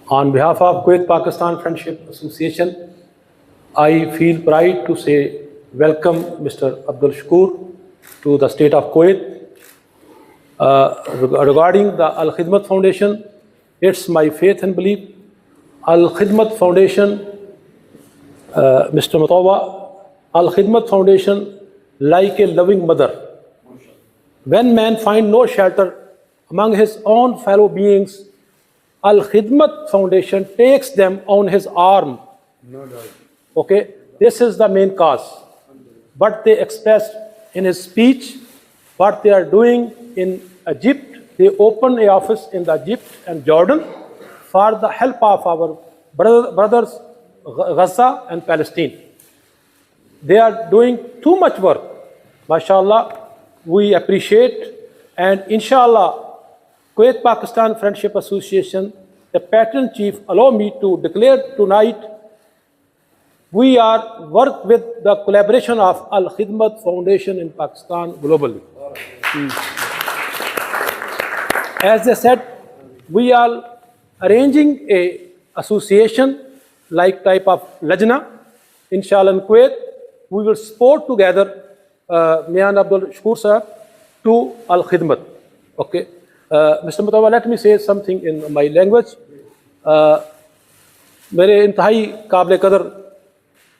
On behalf of Kuwait Pakistan Friendship Association, I feel pride to say welcome Mr. Abdul Shakur to the state of Kuwait. Regarding the Al Khidmat Foundation, it's my faith and belief. Al Khidmat Foundation, Mr. Mutawwa, Al Khidmat Foundation, like a loving mother. When man find no shelter among his own fellow beings, Al Khidmat Foundation takes them on his arm. Okay, this is the main cause. But they expressed in his speech what they are doing in Egypt. They opened an office in the Egypt and Jordan for the help of our brothers Gaza and Palestine. They are doing too much work. MashaAllah, we appreciate, and inshallah, Kuwait Pakistan Friendship Association the Patron Chief, allow me to declare tonight we are work with the collaboration of Al Khidmat Foundation in Pakistan globally. As I said, we are arranging a association like type of Lajna, inshallah in Kuwait. We will support together Mian Abdul Shakur sir to Al Khidmat. Okay, Mr. Mutawa, let me say something in my language. मेरे इंतहाई काबिल कदर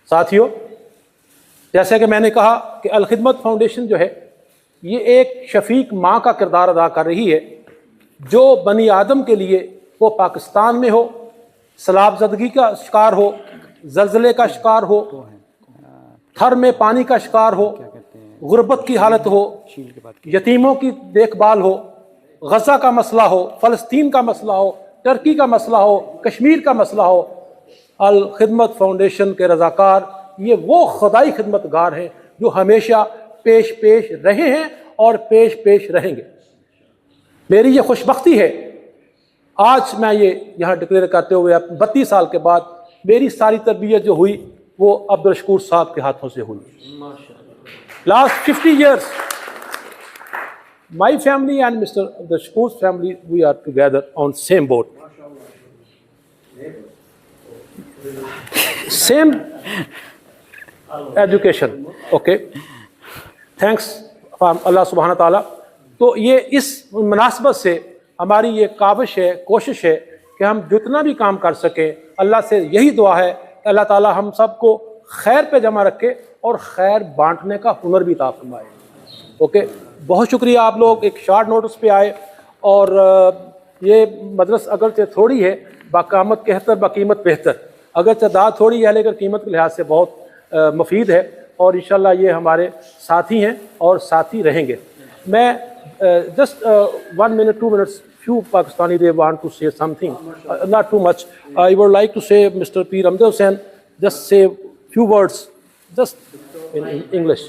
साथियों, जैसा कि मैंने कहा कि अल खिदमत फाउंडेशन जो है ये एक शफीक माँ का किरदार अदा कर रही है, जो बनी आदम के लिए वो पाकिस्तान में हो, सैलाब ज़दगी का शिकार हो, ज़लज़ले का शिकार हो, थर में पानी का शिकार हो, गुर्बत की हालत हो, यतीमों की देखभाल हो, गज़ा का मसला हो, फ़लस्तीन का मसला हो, टर्की का मसला हो, कश्मीर का मसला हो, अल खिदमत फाउंडेशन के रज़ाकार ये वो खुदाई खिदमतगार हैं जो हमेशा पेश रहे हैं और पेश रहेंगे। मेरी ये खुशबख्ती है, आज मैं ये यहाँ डिक्लेयर करते हुए 32 साल के बाद मेरी सारी तरबियत जो हुई वो अब्दुल शकूर साहब के हाथों से हुई। Last 50 years, my family and Mr. Abdul Shakur's family, we are together on same boat. Same education, okay. Thanks from Allah subhanahu wa ta'ala. तो ये इस मुनासबत से हमारी ये काविश है, कोशिश है कि हम जितना भी काम कर सकें, अल्लाह से यही दुआ है कि अल्लाह ताला हम सबको खैर पे जमा रखे और खैर बांटने का हुनर भी अता फरमाए। ओके, बहुत शुक्रिया आप लोग एक शॉर्ट नोटिस पे आए और ये मदरस अगरचे थोड़ी है, बाकामत कहतर बाकीमत बेहतर, अगर तादाद थोड़ी है लेकिन कीमत के लिहाज से बहुत मुफीद है और इंशाल्लाह ये हमारे साथी हैं और साथी रहेंगे। मैं just 1 minute, 2 minutes, few Pakistani they want to say something, not too much. I would like to say, Mr. P. Ramdal Hussain, just say few words, just in English.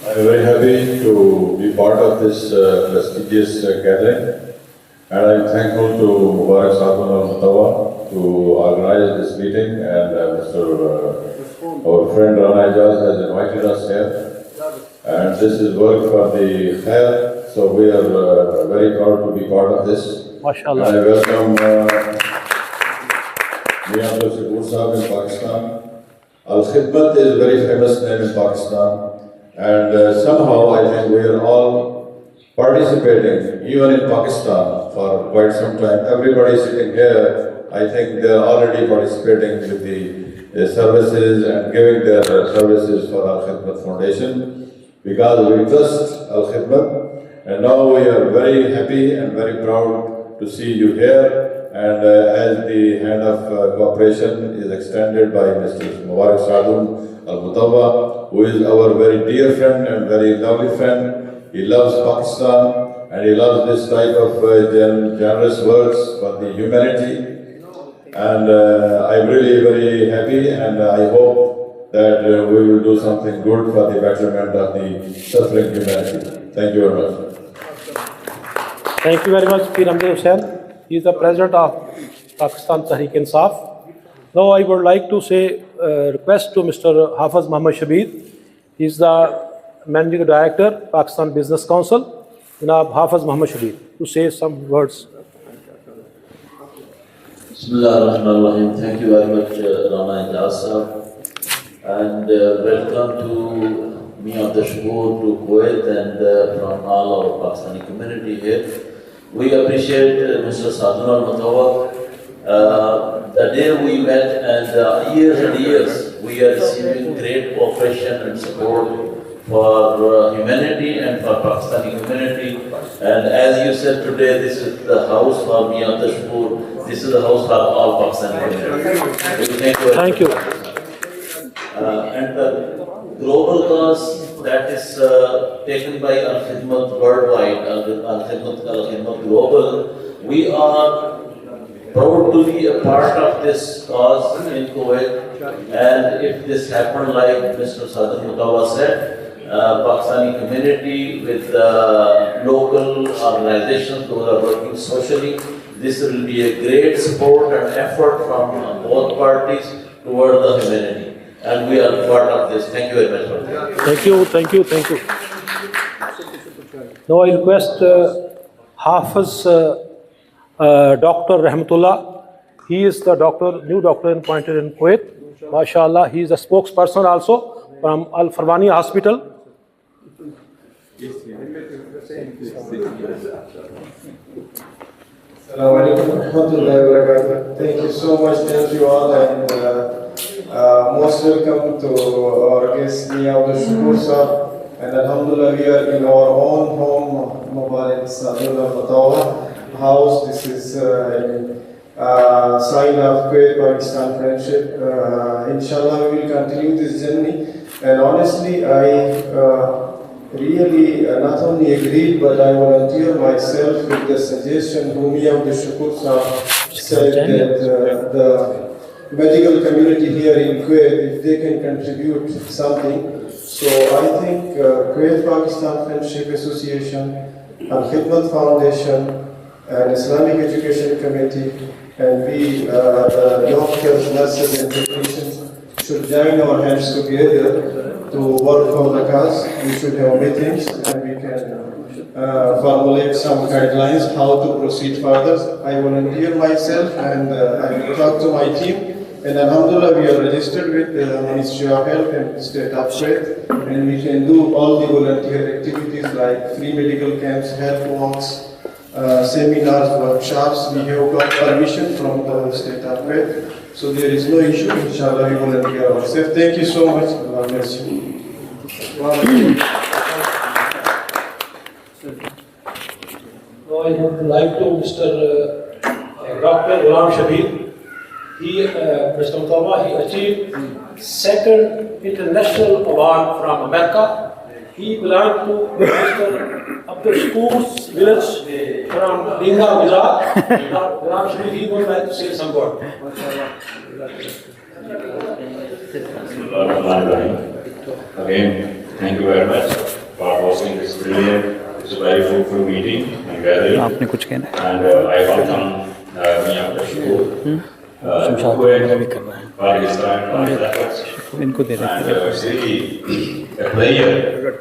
I'm very happy to be part of this prestigious gathering, and I'm thankful to Mubarak Sadun al-Mutawa to organize this meeting, and our friend Rana Ijaz has invited us here, and this is work for the khair, so we are very proud to be part of this. MashaAllah. And I welcome Mian Abdul Shakur Sahib in Pakistan. Al Khidmat is a very famous name in Pakistan, and somehow I think we are all participating, even in Pakistan, for quite some time. Everybody sitting here, I think they are already participating with the services and giving their services for Al Khidmat Foundation, because we trust Al Khidmat, and now we are very happy and very proud to see you here. And as the hand of cooperation is extended by Mr. Mubarak Sadun al-Mutawa, who is our very dear friend and very lovely friend. He loves Pakistan and he loves this type of generous works for the humanity. And I'm really very happy, and I hope that we will do something good for the betterment of the suffering humanity. Thank you very much. Thank you very much, P. Ramdal Hussain. He is the president of Pakistan Tehreek Insaf. Now I would like to say request to Mr. Hafiz Muhammad Shabir. He is the managing director, Pakistan Business Council. Janab Hafiz Muhammad Shabir to say some words. Bismillahirrahmanirrahim. Thank you very much, Rana Ijaz, and welcome to Mian Abdul Shakur to Kuwait and from all our Pakistani community here. We appreciate Mr. Sadun al-Mutawa. The day we met, and years we are receiving great cooperation and support for humanity and for Pakistani community. And as you said today, this is the house for Mian Abdul Shakur. This is the house for all Pakistani community. Thank you. And the global cause that is taken by Al Khidmat worldwide, Al Khidmat Global, we are proud to be a part of this cause in Kuwait. And if this happened like Mr. Sadr Mutawa said, Pakistani community with local organizations who are working socially, this will be a great support and effort from both parties toward the humanity. And we are part of this. Thank you very much for that. Thank you. Now I request Hafiz Dr. Rahmatullah. He is the new doctor appointed in Kuwait. MashaAllah, he is a spokesperson also from Al Farwani Hospital. Assalamu alaikum warahmatullahi wabarakatuh. Thank you so much, thank you all, and most welcome to our guest, Mia Abdul Shakur sir. And Alhamdulillah, we are in our own home, Mubarak Sadullah Mutawa house. This is sign of Kuwait-Pakistan friendship. Inshallah, we will continue this journey. And honestly, I really not only agreed, but I volunteer myself with the suggestion Mia Abdul Shakur said that the medical community here in Kuwait, if they can contribute something. So I think Kuwait-Pakistan Friendship Association, Al-Khidmat Foundation, and Islamic Education Committee, and we, the doctors, nurses, and technicians should join our hands together to work for the cause. We should have meetings and we can formulate some guidelines how to proceed further. I volunteer myself and I will talk to my team. And Alhamdulillah, we are registered with the Ministry of Health and State of Kuwait, and we can do all the volunteer activities like free medical camps, health walks, seminars, workshops. We have got permission from the State of Kuwait, so there is no issue. Inshallah, we volunteer ourselves. Thank you so much. Allah bless you. Now I would like to Mr. Dr. Ghulam Shabir. Mr. Mutawa, he achieved second international award from America. He belonged to Mr. Abdul Shakur's village from Dinga, Gujarat. Ghulam Shabir, he would like to say some word. Again, thank you very much for hosting this brilliant, it's a very fruitful meeting and gathering. And I welcome Mia Abdul Shakur. Pakistan, and it's really a pleasure to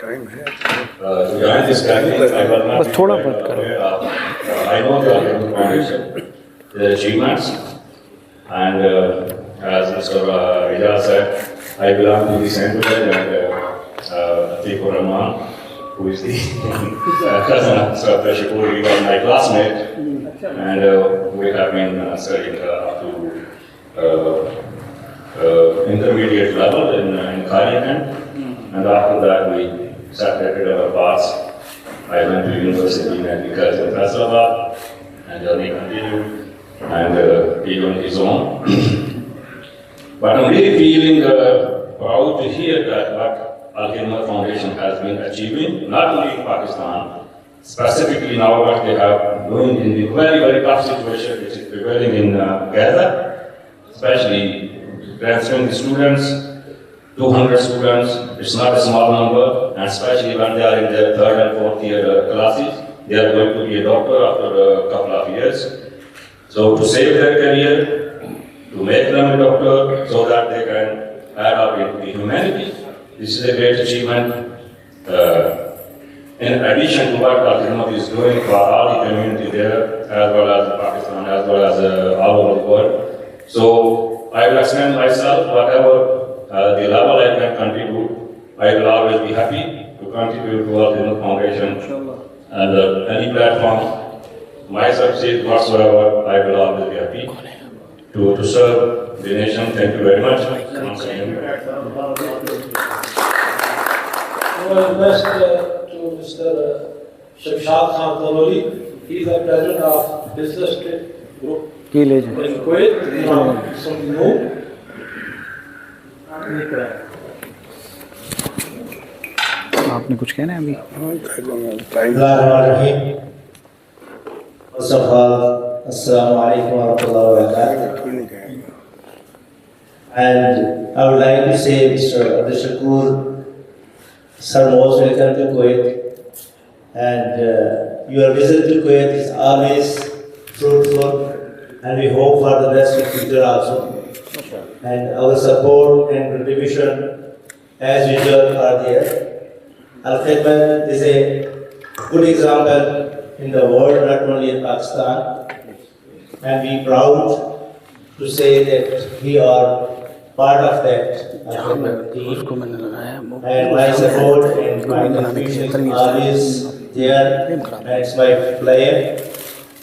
join this gathering. I know the foundation, the achievements, and as Mr. Rijal said, I belong to the center and Atikur Rahman, who is the cousin of Mr. Shakur, he was my classmate, and we have been studying up to intermediate level in Khalikan, and after that we separated our paths. I went to university in agriculture in Faisalabad, and journey continued, and he on his own. But I'm really feeling proud to hear that what Al-Khidmat Foundation has been achieving, not only in Pakistan, specifically now what they have doing in the very, very tough situation which is prevailing in Gaza, especially transferring the students, 200 students, it's not a small number, and especially when they are in their third and fourth year classes, they are going to be a doctor after a couple of years. So to save their career, to make them a doctor so that they can add up into the humanity, this is a great achievement. In addition to what Al-Khidmat is doing for all the community there, as well as Pakistan, as well as all over the world. So I will extend myself, whatever the level I can contribute, I will always be happy to contribute to Al-Khidmat Foundation. And any platform, my subsidy whatsoever, I will always be happy to serve the nation. Thank you very much. Once again. To Mr. Shamshad Khan Taloli. He is the president of Business Group in Kuwait. Something new. आपने कुछ कहना है अभी? First of all, Assalamu alaikum wa rahmatullahi wa barakatuh. And I would like to say, Mr. Abdul Shakur, sir, most welcome to Kuwait. And your visit to Kuwait is always fruitful, and we hope for the best in future also. And our support and contribution, as usual, are there. Al-Khidmat is a good example in the world, not only in Pakistan. And we are proud to say that we are part of that Al-Khidmat team. And my support and my contribution is always there, and it's my pleasure.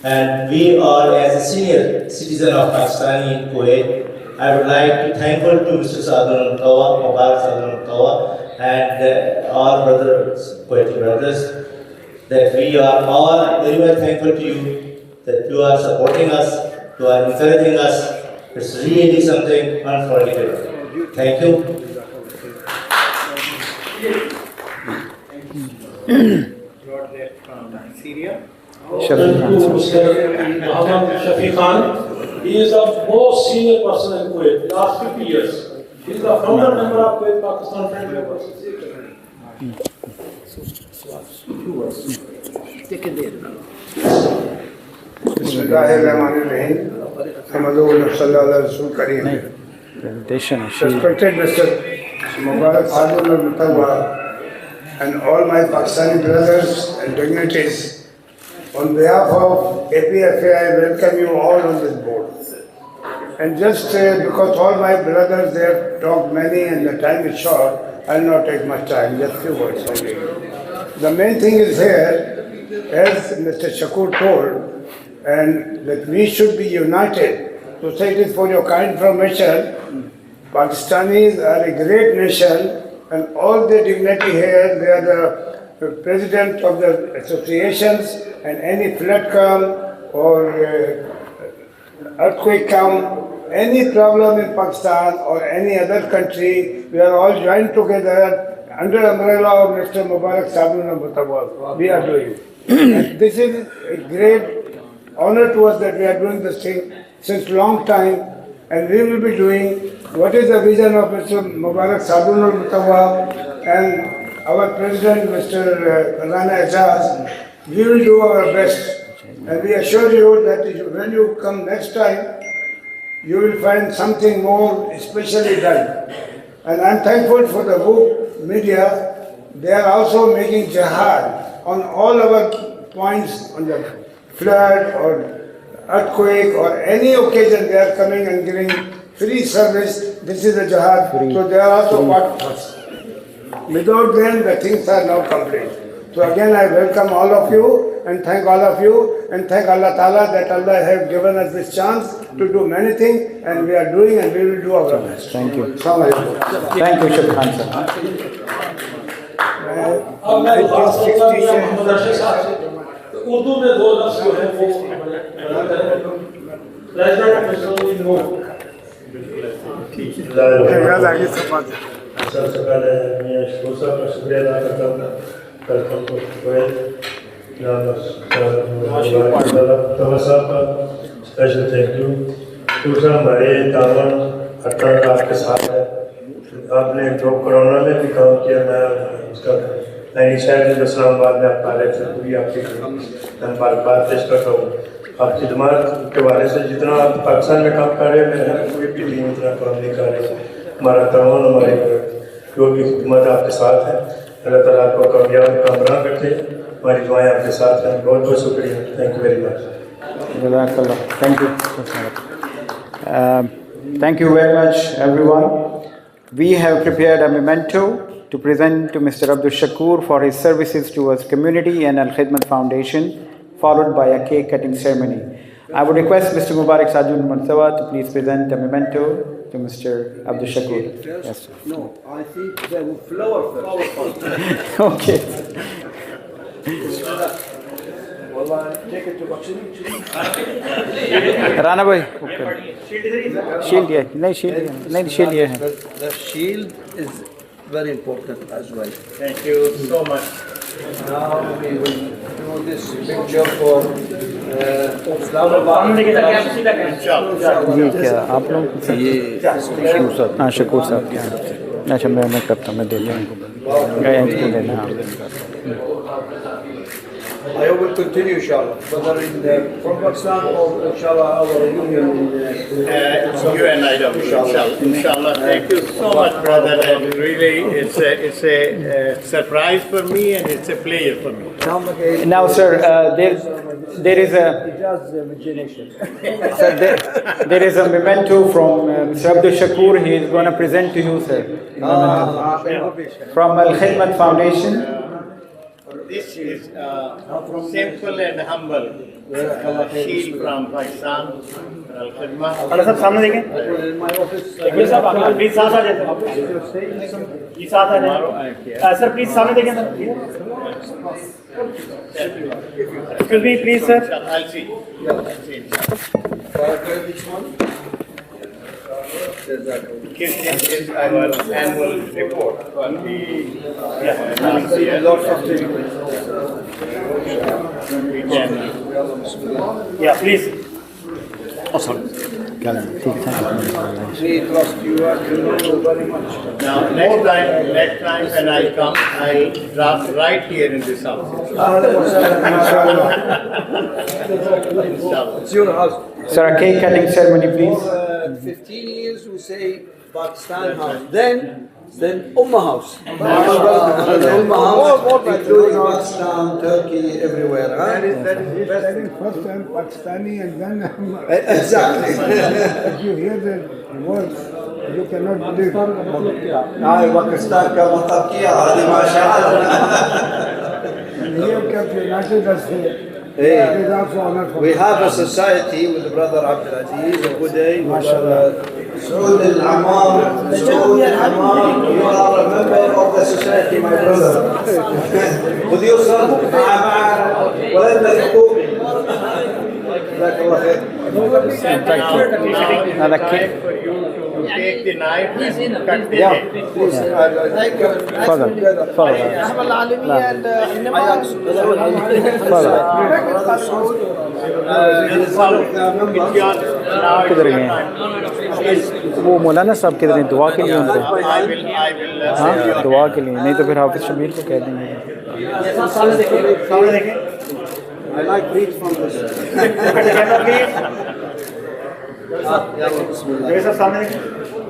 And we are, as a senior citizen of Pakistani in Kuwait, I would like to thankful to Mr. Sadun Al-Tawa, Mubarak Sadun Al-Tawa, and all brothers, Kuwaiti brothers, that we are all very much thankful to you, that you are supporting us, you are encouraging us. It's really something unforgettable. Thank you. Shafiq Khan. He is the most senior person in Kuwait, last 50 years. He is the founder member of Kuwait Pakistan Friendly Association. Respected Mr. Mubarak Sadun Al-Mutawwa and all my Pakistani brothers and dignitaries, on behalf of APFA, I welcome you all on this board. And just because all my brothers, they have talked many and the time is short, I will not take much time, just few words only. The main thing is here, as Mr. Shakur told, and that we should be united. To say it is for your kind information, Pakistanis are a great nation, and all the dignity here, they are the president of the associations, and any flood come or earthquake come, any problem in Pakistan or any other country, we are all joined together under umbrella of Mr. Mubarak Sadun Al-Mutawwa. We are doing. And this is a great honor to us that we are doing this thing since long time, and we will be doing what is the vision of Mr. Mubarak Sadun Al-Mutawwa and our President, Mr. Rana Azaz. We will do our best. And we assure you that when you come next time, you will find something more specially done. And I'm thankful for the book media. They are also making jihad on all our points on the flood or earthquake or any occasion. They are coming and giving free service. This is a jihad. So they are also part of us. Without them, the things are now complete. So again, I welcome all of you and thank all of you and thank Allah Ta'ala that Allah has given us this chance to do many things, and we are doing and we will do our best. Thank you. Assalamu alaikum. Thank you, Shafiq Khan sir. अब मैं बात करूंगा मुदर्रिस साहब से उर्दू में दो लफ्ज जो है वो बयान करें। प्रेसिडेंट मिस्टर नो सबसे पहले मैं शुक्र साहब का शुक्रिया अदा करता हूँ वेलकम टू कुवैत तवा साहब का स्पेशल थैंक यू। दूसरा हमारे तावन अट्ठारह आपके साथ है, आपने जो कोरोना में भी काम किया, मैं उसका नई शहर इस्लामाबाद में आप रहे थे, पूरी आपकी बात पेश करता हूँ। आपकी जमात के बारे से जितना आप पाकिस्तान में काम कर रहे हैं, मेरे कोई भी टीम इतना काम नहीं कर रही। हमारा तावन हमारे जो भी खिदमत आपके साथ है, अल्लाह ताला आपको कामयाब कामरान रखे। हमारी दुआएं आपके साथ हैं। बहुत बहुत शुक्रिया। Thank you very much. Thank you. Thank you very much, everyone. We have prepared a memento to present to Mr. Abdul Shakur for his services towards community and Al-Khidmat Foundation, followed by a cake cutting ceremony. I would request Mr. Mubarak Sadun Al-Mutawwa to please present a memento to Mr. Abdul Shakur. Yes. No, I think they will flower first. Okay. Take it to Rana भाई shield है नहीं shield है The shield is very important as well. Thank you so much. Now we will this picture for Islamabad. ये क्या आप लोग ये हाँ शकूर साहब क्या अच्छा मैं करता हूँ मैं देता हूँ इनको देना हाँ I will continue, inshallah, whether from Pakistan or inshallah our union You and I don't, inshallah. Thank you so much, brother. And really, it's a surprise for me and it's a pleasure for me. Now, sir, there is a sir, there is a memento from Mr. Abdul Shakur. He is going to present to you, sir. From Al Khidmat Foundation. This is simple and humble shield from Pakistan. Al Khidmat. Sir सामने देखें please साथ आ जाए please साथ आ जाए sir please सामने देखें sir excuse me please sir I'll see. This is our annual report. Yeah, please. ठीक ठाक we trust you and you very much. Now, next time when I come, I'll draft right here in this house. It's your house. Sir, a cake cutting ceremony, please. For 15 years we say Pakistan house. Then Ummah house. Ummah house including Pakistan, Turkey, everywhere. Huh? That is first time Pakistani and then Exactly. if you hear the words, you cannot believe. Pakistan का मतलब क्या हादी माशाअल्लाह. You have kept united us here. Hey, It is also honor for we have a society with brother Abdul Aziz, a good day. Saud al-Ammar, Saud al-Ammar, you are a member of the society, my brother. With your son, ولد يعقوب. جزاك الله خير. Another cake for you to take the knife and cut the Yeah, cake. please. تفضل تفضل किधर गए वो मौलाना साहब किधर हैं दुआ के लिए उनको हाँ दुआ के लिए नहीं तो फिर हाफिज शबीर को कह देंगे I like read from this.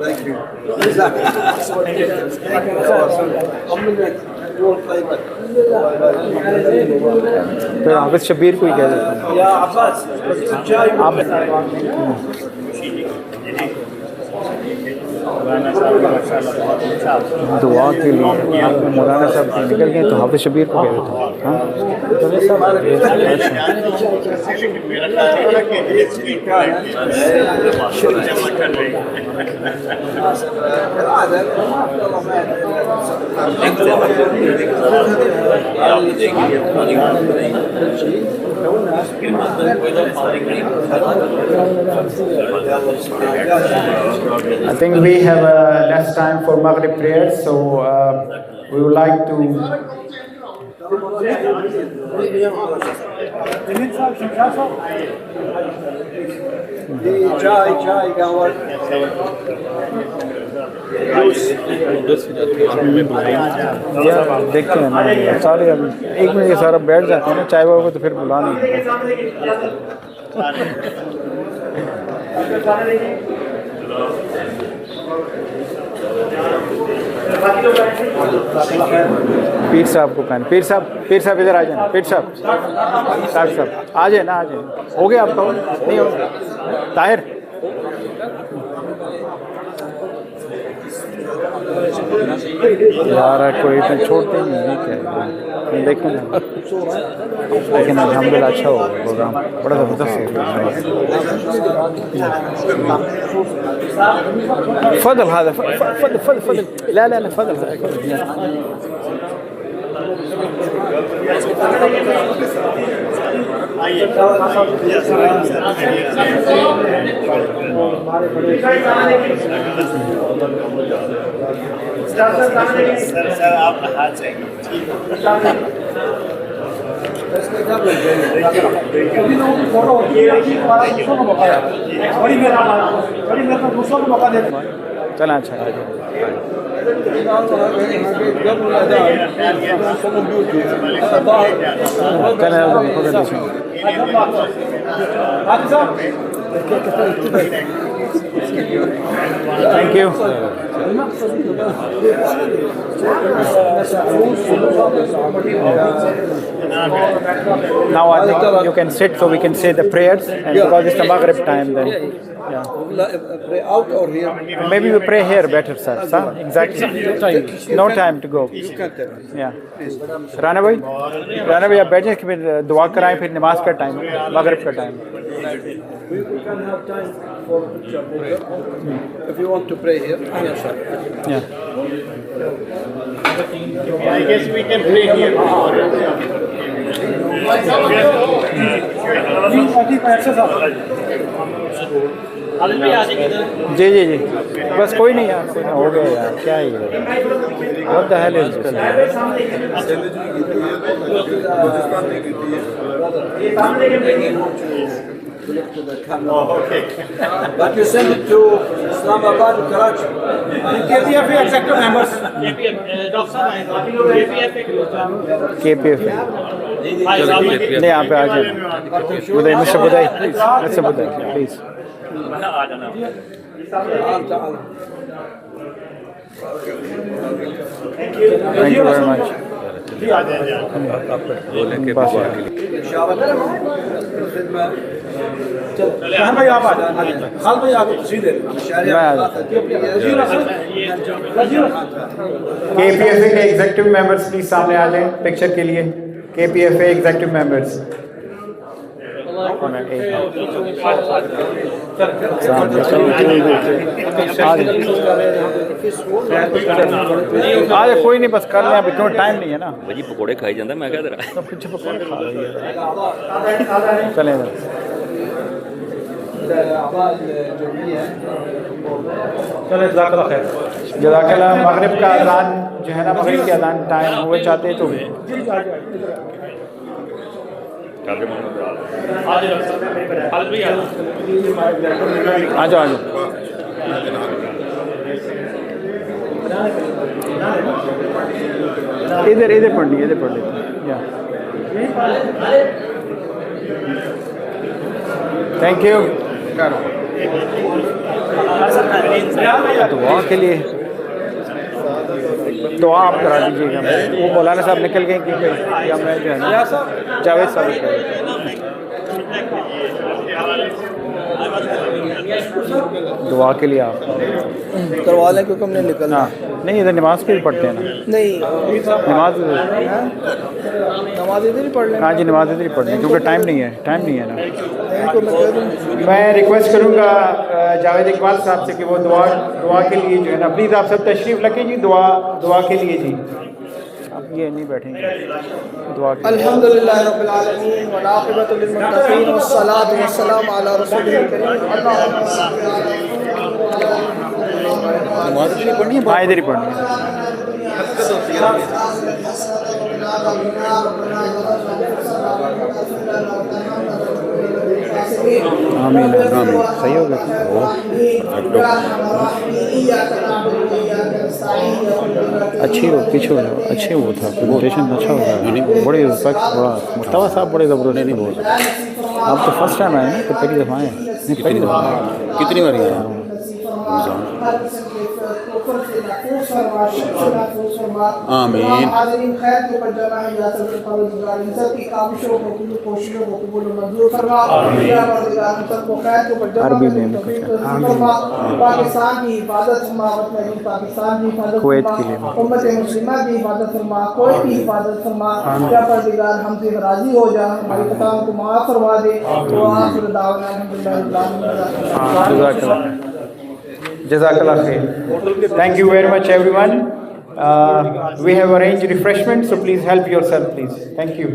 Thank you. फिर हाफिज शबीर को ही कह देते हैं आप दुआ के लिए मौलाना साहब निकल गए तो हाफिज शबीर को कह देते हैं I think we have less time for Maghrib prayers, so we would like to. देखते हैं ना सारे अब एक मिनट के सारा बैठ जाते हैं ना चाय वाय को तो फिर बुला नहीं पीर साहब को कहना पीर साहब इधर आ जाए पीर साहब आ जाए ना आ जाए हो गया आपका नहीं हो ताहिर यार कोई इतना छोड़ते नहीं है क्या देखें ना लेकिन अल्हम्दुलिल्लाह अच्छा हो गया प्रोग्राम बड़ा ज़बरदस्त फضل هذا فضل لا فضل सर आप हाथ चाहिए फोटो होती है हमारा दूसरों को मौका है, बड़ी मेहरबानी दूसरों को मौका दे। चला अच्छा thank you. Now I think you can sit so we can say the prayers, and because it's the Maghrib time then. Yeah. Pray out or here? Maybe we pray here better, sir. Sir? Exactly. No time to go. You can tell me. Yeah. Rana भाई आप बैठे कि फिर दुआ कराएं, फिर नमाज का टाइम, मगरिब का time. We can have time for prayer. If you want to pray here, yes, sir. Yeah. I guess we can play here. जी जी जी, बस कोई नहीं यार, कोई ना, हो गया यार, क्या ही है, बहुत the hell is But you send it to Islamabad or Karachi. KPF executive members. KPF नहीं, यहाँ पे आ जाए Budhai, mister Budhai please. Thank you very much. भाई आप आ जाए, खाल भाई आप सीधे KPFA के एग्जीक्यूटिव मेंबर्स प्लीज सामने आ जाएं पिक्चर के लिए। KPFA एग्जीक्यूटिव मेंबर्स आज कोई नहीं, बस कर लें, अभी क्यों टाइम नहीं है ना। भाजी पकोड़े खाई जाता मैं क्या तेरा सब कुछ पकौड़े खा रही है। चलें जज़ाकल्लाह। मगरिब का अज़ान जो है ना, मगरिब के अज़ान टाइम हुए चाहते तो आ जाओ। इधर पढ़ ली या थैंक यू। दुआ के लिए दुआ आप करा दीजिएगा। वो मौलाना साहब निकल गए कि या मैं जो है ना जावेद साहब दुआ के लिए आप करवा लें क्योंकि हमने निकलना। नहीं, इधर नमाज के भी पढ़ते हैं ना। नहीं, नमाज इधर ही पढ़ लें। हाँ जी, नमाज इधर ही पढ़नी क्योंकि टाइम नहीं है ना। मैं रिक्वेस्ट करूंगा जावेद इकबाल साहब से कि वो दुआ के लिए जो है ना, प्लीज़ आप सब तशरीफ़ रखें जी। दुआ के लिए जी। आप ये नहीं बैठेंगे दुआ के। अल्हम्दुलिल्लाह रब्बिल आलमीन वल आक़िबतु लिल मुत्तक़ीन वस्सलातु वस्सलामु अला रसूलिल करीम। नमाज इधर ही पढ़नी है। हाँ, इधर ही पढ़नी है। आमीन आमीन। सही हो गया। अच्छी हो पीछे हो जाओ। अच्छे वो था प्रेजेंटेशन, अच्छा होगा। बड़े बड़ा मुस्तफा साहब बड़े ज़बरदस्त नहीं बोल। आप तो फर्स्ट टाइम आए ना, तो पहली दफ़ा आए नहीं? पहली दफ़ा कितनी बार आए? आमीन। अरबी में पाकिस्तान की हिफाजत फरमा, पाकिस्तान की हिफाजत कुवैत के लिए उम्मत मुस्लिमा की हिफाजत फरमा, कोई की हिफाजत फरमा। क्या परदिगार हमसे राजी हो जा, हमारी खताओं को माफ़ करवा दे। तो आखिर दावना अल्हम्दुलिल्लाह। Jazakallah khair. Thank you very much everyone. We have arranged refreshments, so please help yourself please. Thank you.